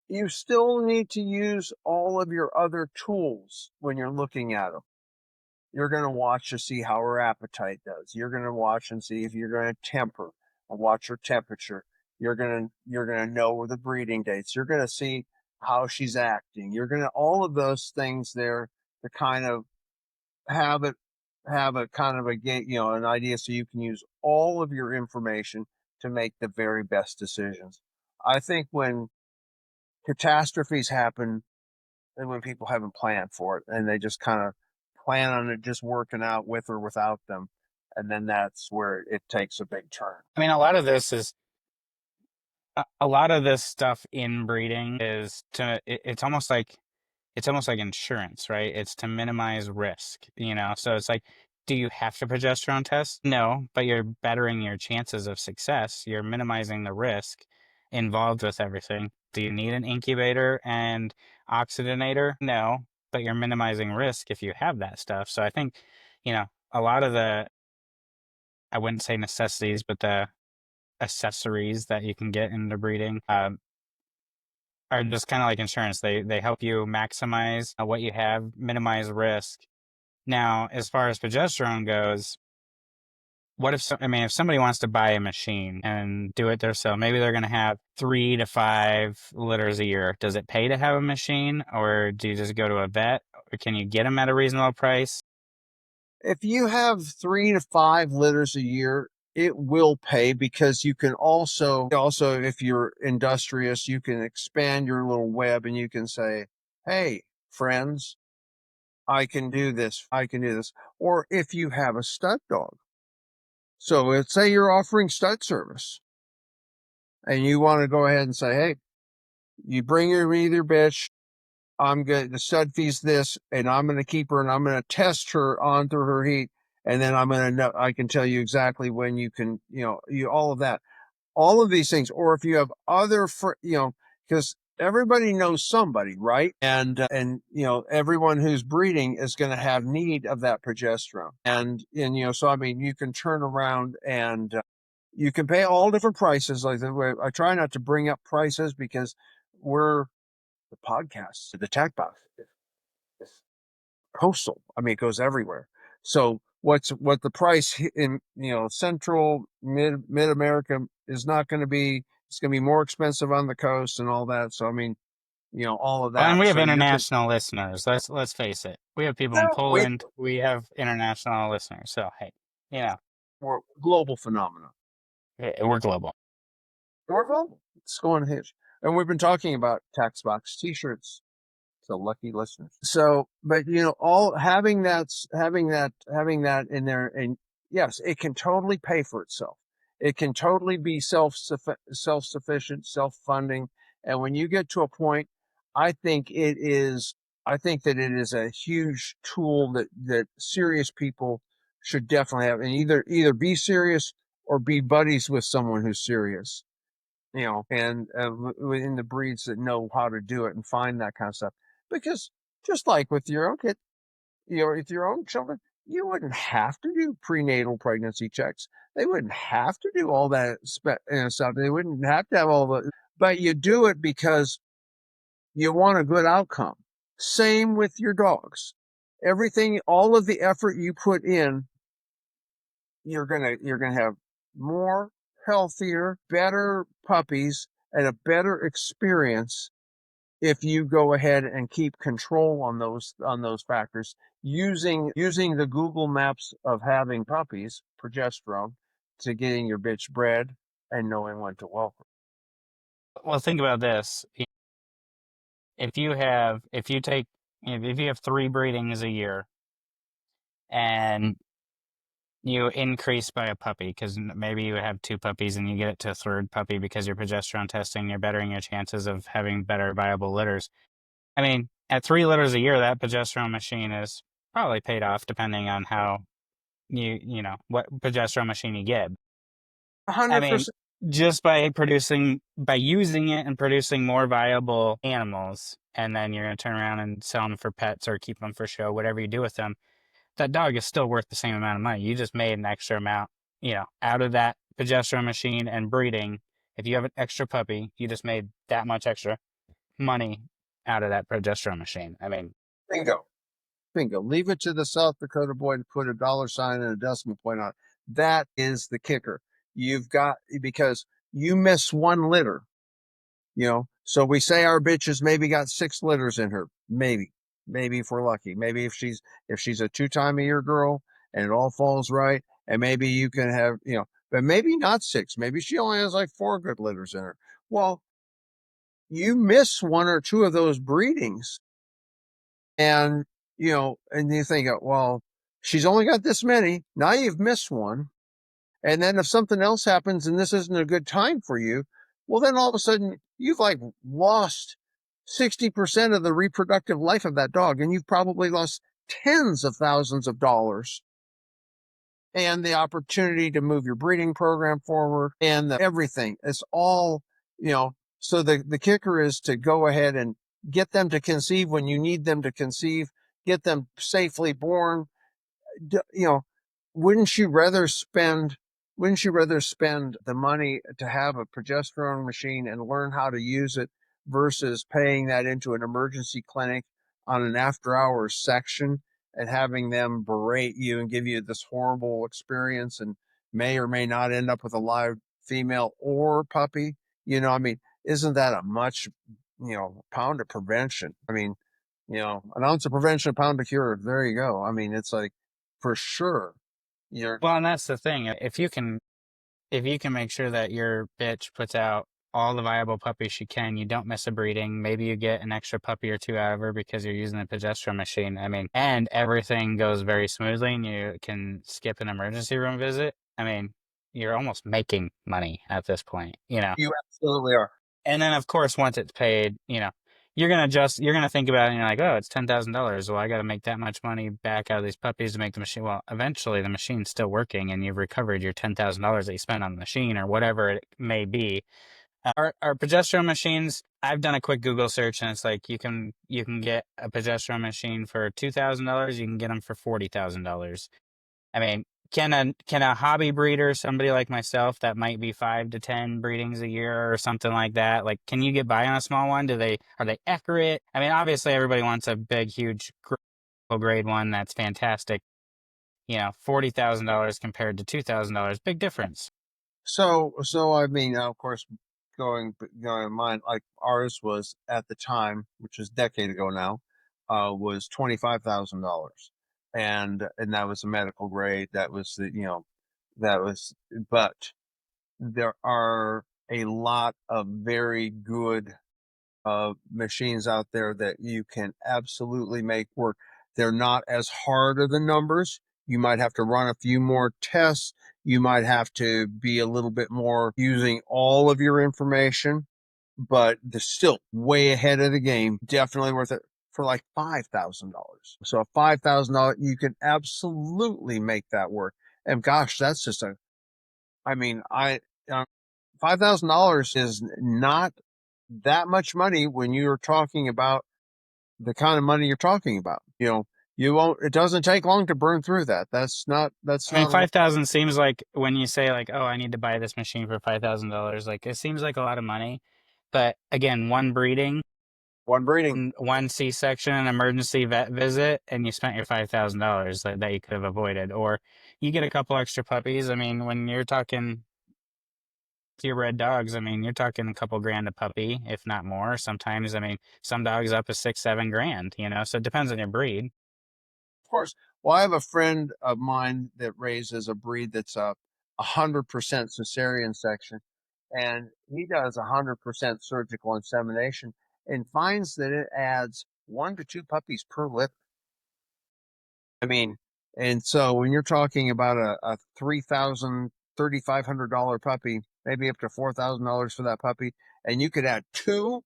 you still need to use all of your other tools when you're looking at them. You're going to watch to see how her appetite does. You're going to watch and see if you're going to temper and watch her temperature. You're going to know the breeding dates. You're going to see how she's acting. You're going to all of those things there to kind of have it have a kind of an idea, so you can use all of your information to make the very best decisions. I think when catastrophes happen and when people haven't planned for it and they just kind of plan on it just working out with or without them. And then that's where it takes a big turn. I mean, a lot of this stuff in breeding is it's almost like insurance, right? It's to minimize risk, you know? So it's like, do you have to progesterone test? No, but you're bettering your chances of success. You're minimizing the risk involved with everything. Do you need an incubator and oxygenator? No, but you're minimizing risk if you have that stuff. So I think, you know, a lot of I wouldn't say necessities, but the accessories that you can get into breeding, are just kind of like insurance. They help you maximize what you have, minimize risk. Now, as far as progesterone goes, what if I mean, if somebody wants to buy a machine and do it themselves, maybe they're going to have 3 to 5 litters a year. Does it pay to have a machine, or do you just go to a vet, or can you get them at a reasonable price? If you have 3 to 5 litters a year, it will pay, because you can also if you're industrious, you can expand your little web and you can say, hey, friends, I can do this. I can do this. Or if you have a stud dog. So let's say you're offering stud service and you want to go ahead and say, hey, you bring your either bitch. I'm going the stud fees this, and I'm going to keep her and I'm going to test her on through her heat. And then I'm going to know, I can tell you exactly when you can, all of that, all of these things. Or if you have other, because everybody knows somebody, right? And everyone who's breeding is going to have need of that progesterone. And so I mean, you can turn around and you can pay all different prices. Like I try not to bring up prices because we're the podcast, the tackBox is postal. I mean, it goes everywhere. So what the price in central mid America is not going to be. It's going to be more expensive on the coast and all that. So I mean, all of Well, and that. we have So you can. international listeners. Let's face it. We have people in No, Poland. We have international listeners. So hey, you know, we're global phenomena. we're global. We're global. It's going huge. And we've been talking about taxbox T-shirts. So lucky listeners. So, but all having that in there, and yes, it can totally pay for itself. It can totally be self-sufficient, self-funding. And when you get to a point, I think it is. I think that it is a huge tool that serious people should definitely have, and either be serious or be buddies with someone who's serious. And in the breeds that know how to do it and find that kind of stuff. Because just like with your own kid, with your own children, you wouldn't have to do prenatal pregnancy checks. They wouldn't have to do all that stuff. They wouldn't have to have all the, but you do it because you want a good outcome. Same with your dogs. Everything, all of the effort you put in, you're gonna have more healthier, better puppies and a better experience if you go ahead and keep control on those factors using the Google Maps of having puppies, progesterone, to getting your bitch bred and knowing when to welcome. Well, think about this. If you have 3 breedings a year and you increase by a puppy, because maybe you have 2 puppies and you get it to a third puppy because you're progesterone testing, you're bettering your chances of having better viable litters. I mean, at 3 litters a year, that progesterone machine is probably paid off depending on how what progesterone machine you get. I mean, 100%. just by using it and producing more viable animals, and then you're going to turn around and sell them for pets or keep them for show, whatever you do with them, that dog is still worth the same amount of money. You just made an extra amount, out of that progesterone machine and breeding. If you have an extra puppy, you just made that much extra money out of that progesterone machine. I mean, Bingo. Bingo. Leave it to the South Dakota boy to put a dollar sign and a decimal point on it. That is the kicker. You've got, because you miss one litter, so we say our bitch has maybe got 6 litters in her. Maybe if we're lucky. Maybe if she's a 2 time a year girl and it all falls right, and maybe you can have, but maybe not 6. Maybe she only has like 4 good litters in her. Well, you miss 1 or 2 of those breedings, and and you think, well, she's only got this many. Now you've missed one. And then if something else happens and this isn't a good time for you, well, then all of a sudden you've like lost 60% of the reproductive life of that dog. And you've probably lost tens of thousands of dollars and the opportunity to move your breeding program forward and everything. It's all, so the kicker is to go ahead and get them to conceive when you need them to conceive, get them safely born. You know, wouldn't you rather spend wouldn't you rather spend the money to have a progesterone machine and learn how to use it versus paying that into an emergency clinic on an after hours section and having them berate you and give you this horrible experience and may or may not end up with a live female or puppy? I mean, isn't that a much, pound of prevention? I mean, an ounce of prevention, a pound of cure. There you go. I mean, it's like, for sure. You're Well, and that's the thing. If you can make sure that your bitch puts out all the viable puppies she can, you don't miss a breeding. Maybe you get an extra puppy or two out of her because you're using the progesterone machine. I mean, and everything goes very smoothly and you can skip an emergency room visit. I mean, you're almost making money at this point. you absolutely are. And then of course once it's paid, you're gonna think about it and you're like, oh, it's $10,000. Well, I gotta make that much money back out of these puppies to make the machine. Well, eventually the machine's still working and you've recovered your $10,000 that you spent on the machine or whatever it may be. Our progesterone machines, I've done a quick Google search and it's like you can get a progesterone machine for $2,000, you can get them for $40,000. I mean, can a hobby breeder, somebody like myself that might be 5 to 10 breedings a year or something like that, like can you get by on a small one? Are they accurate? I mean, obviously everybody wants a big, huge grade one that's fantastic. $40,000 compared to $2,000, big difference. So I mean, of course, going mine, like ours was at the time, which is a decade ago now, was $25,000, and that was a medical grade. That was that was, but there are a lot of very good machines out there that you can absolutely make work. They're not as hard of the numbers. You might have to run a few more tests. You might have to be a little bit more using all of your information, but they're still way ahead of the game. Definitely worth it for like $5,000. So $5,000, you can absolutely make that work. And gosh, that's just I mean, $5,000 is not that much money when you're talking about the kind of money you're talking about. You won't, it doesn't take long to burn through that. That's I mean, not a lot. 5,000 seems like when you say like, oh, I need to buy this machine for $5,000, like it seems like a lot of money. But again, one breeding, One breeding. one C-section, an emergency vet visit, and you spent your $5,000 that you could have avoided. Or you get a couple extra puppies. I mean, when you're talking purebred dogs, I mean, you're talking a couple grand a puppy, if not more. Sometimes, I mean, some dogs up to 6, 7 grand. So it depends on your breed. Of course. Well, I have a friend of mine that raises a breed that's a 100% cesarean section, and he does 100% surgical insemination and finds that it adds 1 to 2 puppies per litter. I mean, and so when you're talking about a $3,500 puppy, maybe up to $4,000 for that puppy, and you could add two,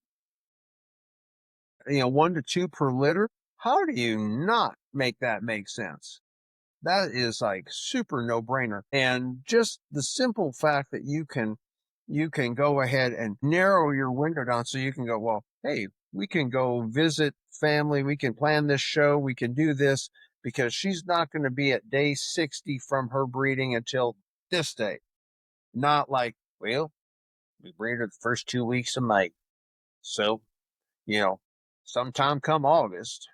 1 to 2 per litter. How do you not make that make sense? That is like super no brainer. And just the simple fact that you can go ahead and narrow your window down so you can go, well, hey, we can go visit family, we can plan this show, we can do this because she's not going to be at day 60 from her breeding until this day. Not like, well, we breed her the first 2 weeks of May. So, you know, sometime come August,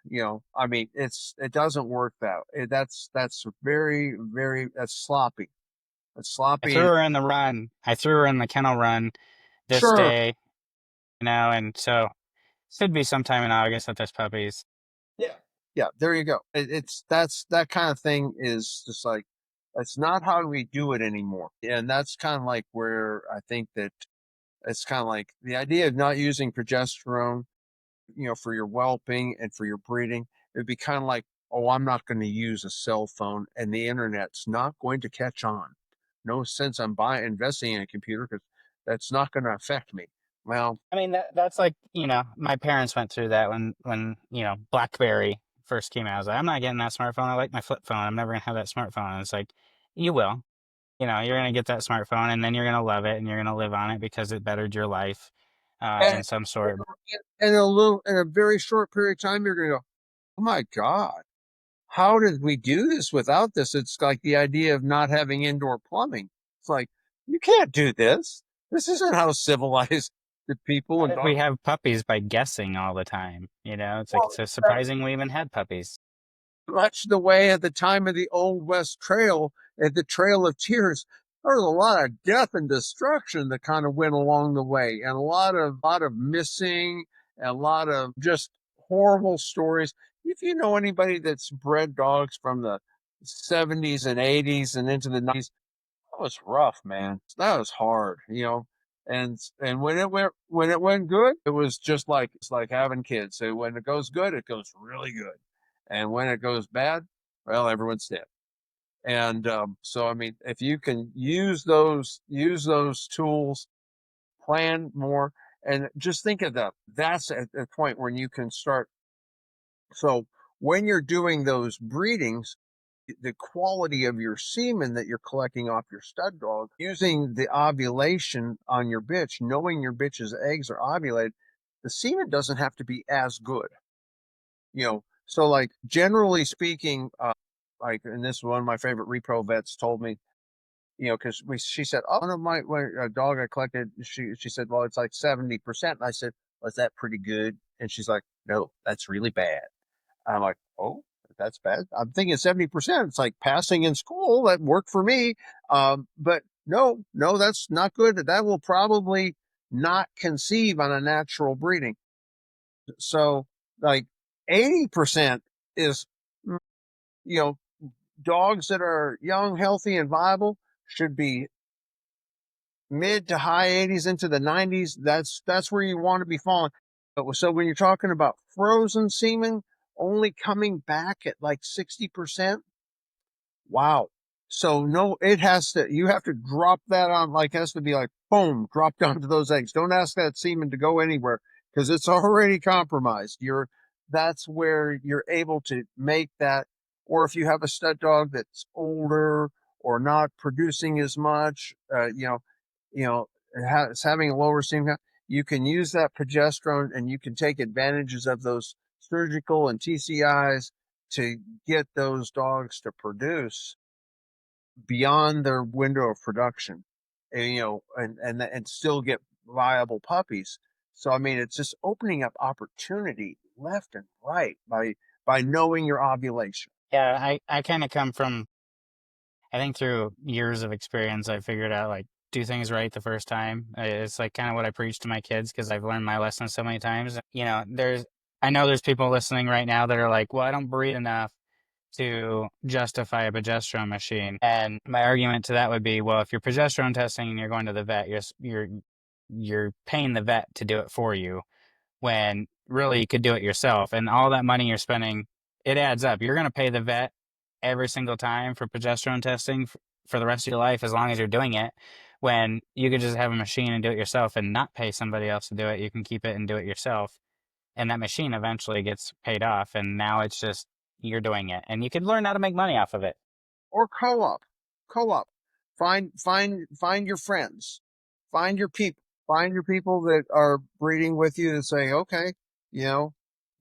I mean, it doesn't work that. That's very, very, that's sloppy. It's I threw sloppy. her in the run. I threw her in the kennel run this Sure. day, and so should be sometime in August with this puppies. Yeah. Yeah. There you go. That's that kind of thing is just like, that's not how we do it anymore. And that's kind of like where I think that it's kind of like the idea of not using progesterone, for your whelping and for your breeding. It'd be kind of like, oh, I'm not going to use a cell phone and the internet's not going to catch on. No sense I'm investing in a computer because that's not going to affect me. Well, I mean, that's like, my parents went through that when, BlackBerry first came out. I was like, I'm not getting that smartphone. I like my flip phone. I'm never gonna have that smartphone. And it's like, you will. You're gonna get that smartphone, and then you're gonna love it, and you're gonna live on it because it bettered your life, and in some sort. in a very short period of time, you're going to go, oh my God, how did we do this without this? It's like the idea of not having indoor plumbing. It's like, you can't do this. This isn't how civilized the people How and did we dogs. have puppies by guessing all the time? It's like, Well, so surprising we even had puppies. much the way at the time of the Old West Trail, at the Trail of Tears, there was a lot of death and destruction that kind of went along the way, and a lot of missing, and a lot of just horrible stories. If you know anybody that's bred dogs from the 70s and 80s and into the 90s, that was rough, man. That was hard, And when it went good, it was just like it's like having kids. So when it goes good, it goes really good, and when it goes bad, well, everyone's dead. And so, I mean, if you can use those tools, plan more, and just think of that's at the point when you can start. So when you're doing those breedings, the quality of your semen that you're collecting off your stud dog, using the ovulation on your bitch, knowing your bitch's eggs are ovulated, the semen doesn't have to be as good. So like generally speaking, like, and this is one of my favorite repro vets told me, because she said, oh, one of my dog I collected, she said, well, it's like 70%. And I said, was that pretty good? And she's like, no, that's really bad. I'm like, oh, that's bad. I'm thinking 70%. It's like passing in school. That worked for me. But no, no, that's not good. That will probably not conceive on a natural breeding. So like 80% is, mm, you know, dogs that are young, healthy, and viable should be mid to high 80s into the 90s. That's where you want to be falling. But so when you're talking about frozen semen only coming back at like 60%, wow. So no, you have to drop that on, like, it has to be like, boom, dropped onto those eggs. Don't ask that semen to go anywhere because it's already compromised. That's where you're able to make that. Or if you have a stud dog that's older or not producing as much, it's having a lower semen count, you can use that progesterone and you can take advantages of those surgical and TCIs to get those dogs to produce beyond their window of production, and still get viable puppies. So I mean, it's just opening up opportunity left and right by knowing your ovulation. Yeah, I kind of come from, I think through years of experience, I figured out like do things right the first time. It's like kind of what I preach to my kids because I've learned my lesson so many times. I know there's people listening right now that are like, well, I don't breed enough to justify a progesterone machine. And my argument to that would be, well, if you're progesterone testing and you're going to the vet, you're paying the vet to do it for you when really you could do it yourself. And all that money you're spending, it adds up. You're going to pay the vet every single time for progesterone testing for the rest of your life as long as you're doing it. When you could just have a machine and do it yourself and not pay somebody else to do it, you can keep it and do it yourself. And that machine eventually gets paid off. And now it's just you're doing it. And you can learn how to make money off of it. Or co-op. Find your friends, find your people, find your people that are breeding with you and say, okay, you know,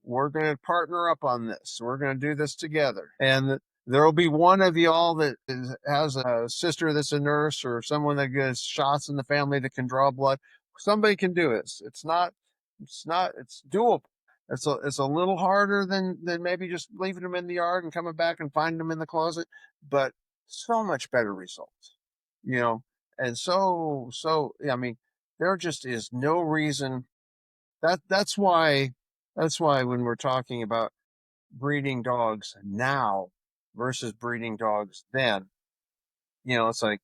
we're going to partner up on this. We're going to do this together. And there'll be one of y'all that has a sister that's a nurse or someone that gets shots in the family that can draw blood. Somebody can do it. It's doable. It's a little harder than maybe just leaving them in the yard and coming back and finding them in the closet, but so much better results, you know. And yeah, I mean, there just is no reason that's why when we're talking about breeding dogs now versus breeding dogs then, it's like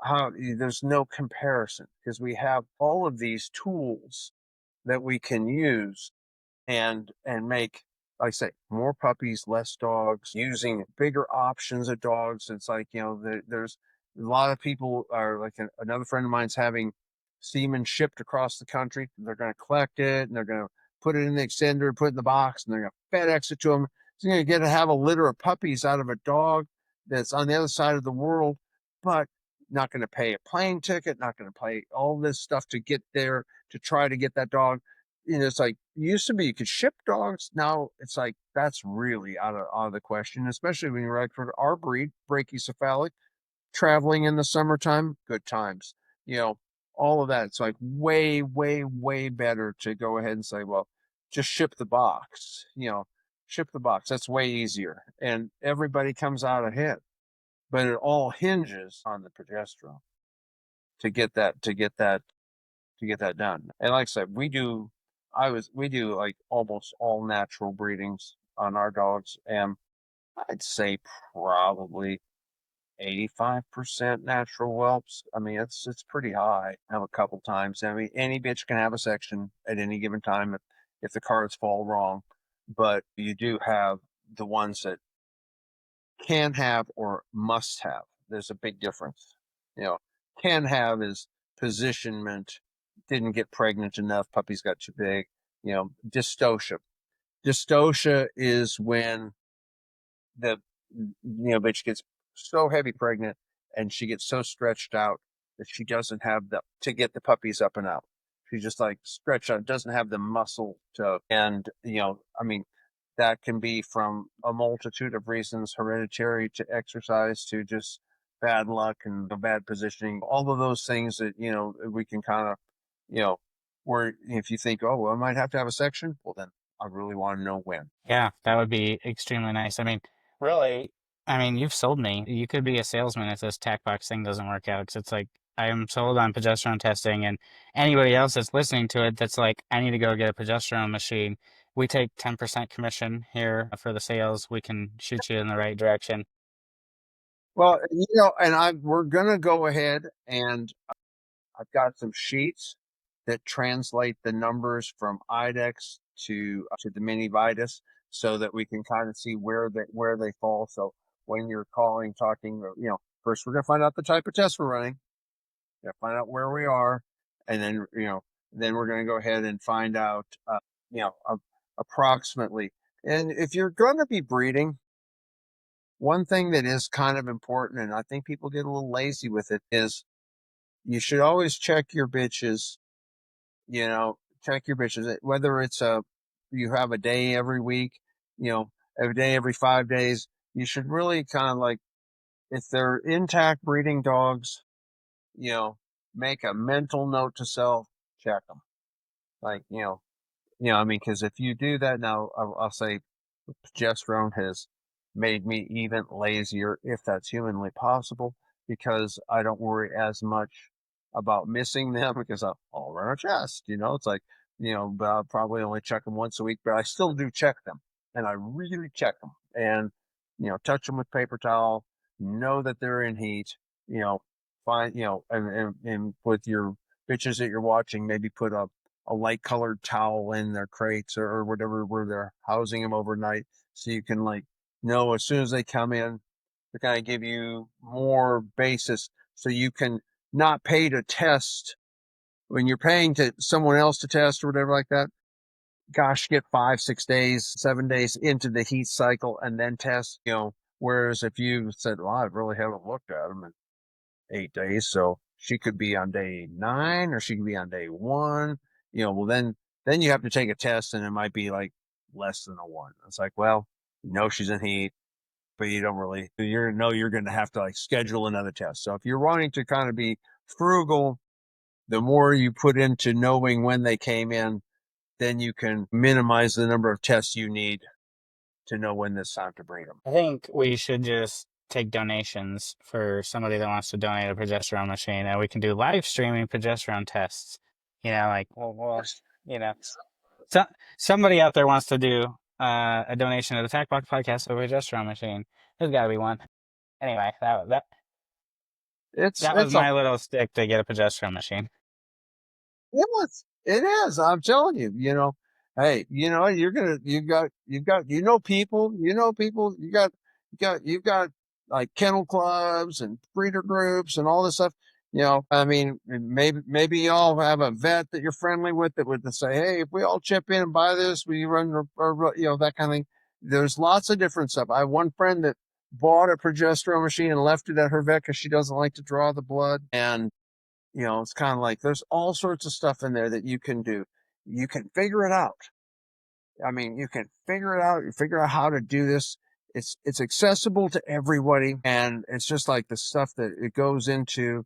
how there's no comparison because we have all of these tools that we can use and make like I say, more puppies, less dogs, using bigger options of dogs. It's like, there's a lot of people are like another friend of mine's having semen shipped across the country. They're going to collect it and they're going to put it in the extender, put it in the box, and they're going to FedEx it to them. So you're going to get to have a litter of puppies out of a dog that's on the other side of the world, but not going to pay a plane ticket, not going to pay all this stuff to get there to try to get that dog. It's like used to be you could ship dogs. Now it's like that's really out of the question, especially when you're like for our breed, brachycephalic, traveling in the summertime, good times. You know, all of that. It's like way, way, way better to go ahead and say, well, just ship the box. Ship the box. That's way easier, and everybody comes out ahead. But it all hinges on the progesterone to get that done. And like I said, we do like almost all natural breedings on our dogs, and I'd say probably 85% natural whelps. I mean, it's pretty high. I have a couple times. I mean, any bitch can have a section at any given time if the cards fall wrong, but you do have the ones that can have or must have. There's a big difference. You know, can have is positionment, didn't get pregnant enough, puppies got too big. Dystocia. Dystocia is when the bitch gets so heavy pregnant and she gets so stretched out that she doesn't have the to get the puppies up and out. She's just like stretched out, doesn't have the muscle to, and I mean, that can be from a multitude of reasons, hereditary to exercise to just bad luck and bad positioning, all of those things that we can kind of, you know, where if you think, oh well, I might have to have a section, well then I really want to know when. Yeah, that would be extremely nice. I mean, really, I mean, you've sold me. You could be a salesman if this tackBox thing doesn't work out. Because it's like I am sold on progesterone testing, and anybody else that's listening to it that's like, I need to go get a progesterone machine. We take 10% commission here for the sales. We can shoot you in the right direction. Well, and we're gonna go ahead and I've got some sheets that translate the numbers from IDEX to the mini Vitus so that we can kind of see where they fall. So when you're calling, talking, first we're gonna find out the type of test we're running, gonna find out where we are, and then we're gonna go ahead and find out, you know, approximately. And if you're gonna be breeding, one thing that is kind of important, and I think people get a little lazy with it, is you should always check your bitches. Check your bitches. Whether it's you have a day every week, every day every 5 days. You should really kind of like if they're intact breeding dogs, you know, make a mental note to self, check them. Like I mean, because if you do that now, I'll say progesterone has made me even lazier, if that's humanly possible, because I don't worry as much about missing them because I'll run a test. It's like, but I'll probably only check them once a week, but I still do check them and I really check them and, touch them with paper towel, know that they're in heat, find, and with your bitches that you're watching, maybe put a light colored towel in their crates or whatever where they're housing them overnight so you can like know as soon as they come in to kind of give you more basis so you can not pay to test when you're paying to someone else to test or whatever like that. Gosh, get 5 6 days 7 days into the heat cycle and then test, whereas if you said, well, I really haven't looked at them in 8 days, so she could be on day 9 or she could be on day 1. Well then you have to take a test and it might be like less than a 1. It's like, well, she's in heat, but you don't really you're going to have to like schedule another test. So if you're wanting to kind of be frugal, the more you put into knowing when they came in, then you can minimize the number of tests you need to know when it's time to breed them. I think we should just take donations for somebody that wants to donate a progesterone machine, and we can do live streaming progesterone tests. Like, well, you know, so somebody out there wants to do a donation to the tackBox podcast of a progesterone machine. There's got to be one. Anyway, It's that was it's a my little stick to get a progesterone machine. it was it is. I'm telling you, Hey, you've got like kennel clubs and breeder groups and all this stuff. I mean, maybe y'all have a vet that you're friendly with that would say, hey, if we all chip in and buy this, we run, that kind of thing. There's lots of different stuff. I have one friend that bought a progesterone machine and left it at her vet because she doesn't like to draw the blood. And it's kind of like there's all sorts of stuff in there that you can do. You can figure it out. I mean, you can figure it out. You figure out how to do this. It's accessible to everybody, and it's just like the stuff that it goes into.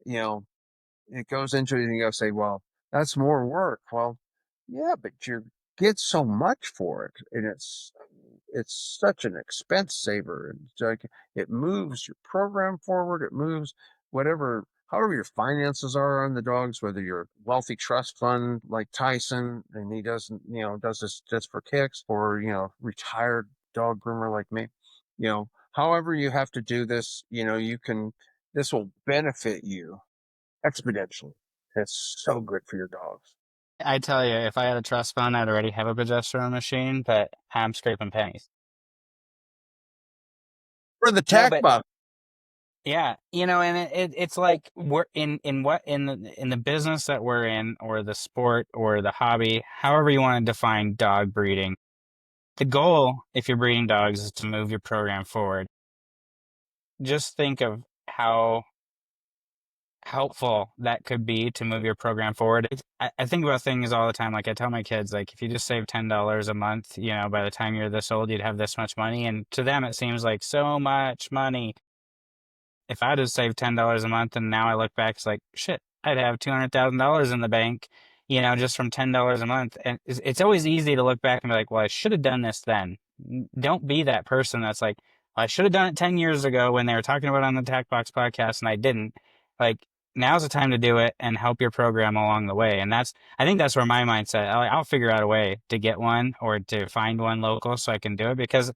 You know, it goes into it, and you go say, "Well, that's more work." Well, yeah, but you get so much for it, and it's such an expense saver. And it's like it moves your program forward. It moves however your finances are on the dogs, whether you're a wealthy trust fund like Tyson, and he doesn't, does this just for kicks, or, retired dog groomer like me, however you have to do this, this will benefit you exponentially. It's so good for your dogs. I tell you, if I had a trust fund, I'd already have a progesterone machine, but I'm scraping pennies. For the No, but tackBox. yeah, and it's like we're in the business that we're in, or the sport, or the hobby, however you want to define dog breeding. The goal, if you're breeding dogs, is to move your program forward. Just think of how helpful that could be to move your program forward. I think about things all the time. Like I tell my kids, like if you just save $10 a month, by the time you're this old, you'd have this much money. And to them, it seems like so much money. If I just saved $10 a month and now I look back, it's like, shit, I'd have $200,000 in the bank, just from $10 a month. And it's always easy to look back and be like, well, I should have done this then. Don't be that person that's like, well, I should have done it 10 years ago when they were talking about it on the tackBox podcast and I didn't. Like, now's the time to do it and help your program along the way. And I think that's where my mindset, I'll figure out a way to get one or to find one local so I can do it because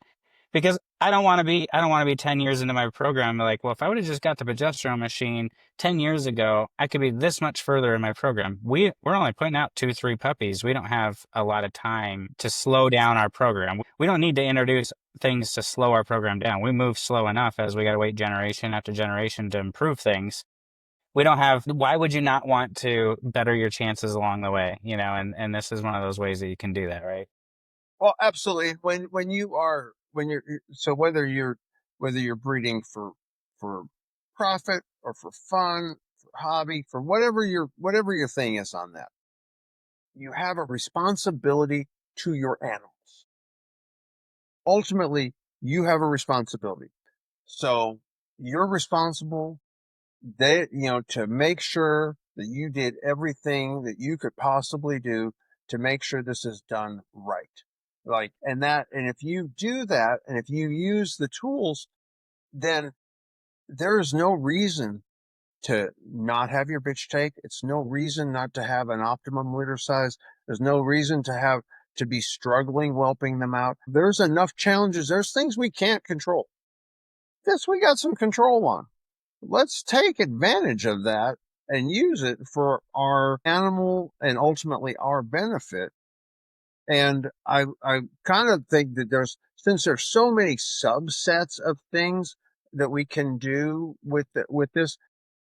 I don't want to be 10 years into my program like, well, if I would have just got the progesterone machine 10 years ago, I could be this much further in my program. We're only putting out 2, 3 puppies. We don't have a lot of time to slow down our program. We don't need to introduce things to slow our program down. We move slow enough as we got to wait generation after generation to improve things. We don't have, why would you not want to better your chances along the way? And this is one of those ways that you can do that, right? Well, absolutely. When you're so whether you're breeding for profit or for fun, for hobby, for whatever your thing is on that, you have a responsibility to your animals. Ultimately, you have a responsibility. So you're responsible to make sure that you did everything that you could possibly do to make sure this is done right. And if you do that, and if you use the tools, then there is no reason to not have your bitch take. It's no reason not to have an optimum litter size. There's no reason to be struggling whelping them out. There's enough challenges. There's things we can't control. This we got some control on. Let's take advantage of that and use it for our animal and ultimately our benefit. And I kind of think that since there's so many subsets of things that we can do with this,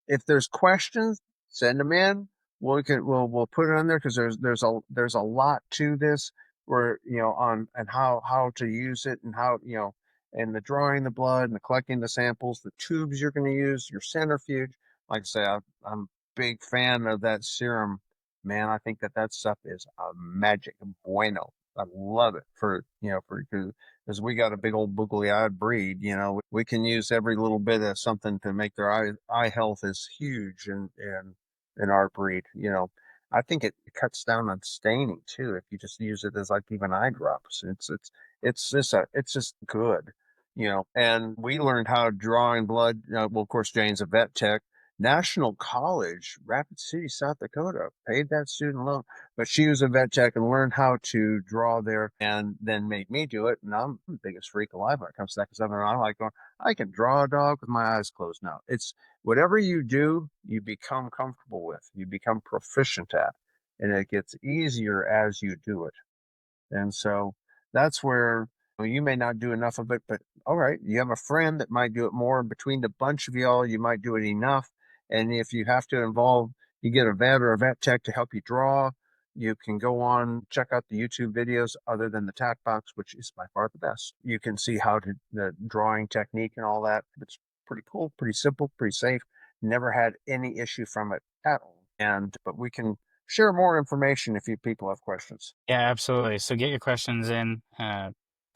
if there's questions, send them in. We'll put it on there because there's a lot to this where on and how to use it and how and the drawing the blood and the collecting the samples, the tubes you're going to use, your centrifuge. Like I say, I'm a big fan of that serum. Man, I think that stuff is a magic bueno. I love it because we got a big old boogly-eyed breed. We can use every little bit of something to make their eye health is huge in our breed. I think it cuts down on staining too if you just use it as like even eye drops. It's just good. And we learned how to draw in blood. Well, of course, Jane's a vet tech. National College, Rapid City, South Dakota, paid that student loan, but she was a vet tech and learned how to draw there and then made me do it. And I'm the biggest freak alive when it comes to that because I'm like going, I can draw a dog with my eyes closed now. It's whatever you do, you become comfortable with, you become proficient at, and it gets easier as you do it. And so that's where you may not do enough of it, but all right, you have a friend that might do it more. Between the bunch of y'all, you might do it enough. And if you have to involve, you get a vet or a vet tech to help you draw. You can go on, check out the YouTube videos other than the tackBox, which is by far the best. You can see how to the drawing technique and all that. It's pretty cool, pretty simple, pretty safe. Never had any issue from it at all. But we can share more information if you people have questions. Yeah, absolutely. So get your questions in,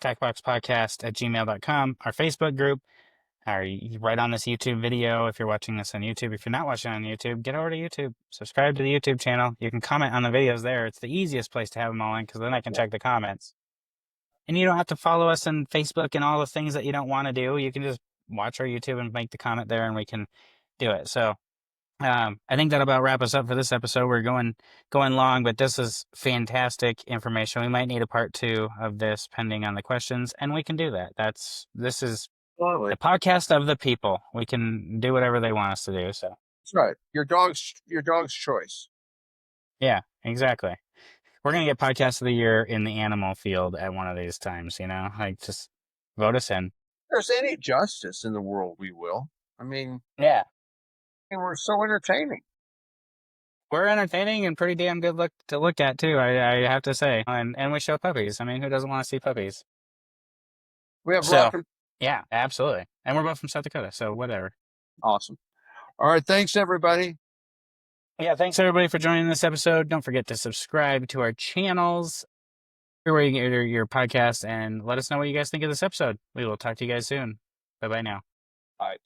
tackboxpodcast@gmail.com, our Facebook group, or right on this YouTube video if you're watching this on YouTube. If you're not watching on YouTube, get over to YouTube, subscribe to the YouTube channel. You can comment on the videos there. It's the easiest place to have them all in because then I can check the comments. And you don't have to follow us on Facebook and all the things that you don't want to do. You can just watch our YouTube and make the comment there and we can do it. So I think that'll about wrap us up for this episode. We're going long, but this is fantastic information. We might need a part two of this, pending on the questions, and we can do that. This is Absolutely. the podcast of the people. We can do whatever they want us to do. So That's right. Your dog's choice. yeah, exactly. We're gonna get podcast of the year in the animal field at one of these times. Like just vote us in. If there's any justice in the world, we will. I mean, Yeah, we're so entertaining. we're entertaining and pretty damn good to look at too. I have to say, and we show puppies. I mean, who doesn't want to see puppies? We have So, rock and yeah, absolutely. And we're both from South Dakota, so whatever. awesome. All right. Thanks, everybody. Yeah, thanks everybody for joining this episode. Don't forget to subscribe to our channels, everywhere you get your podcast, and let us know what you guys think of this episode. We will talk to you guys soon. Bye bye now. Bye.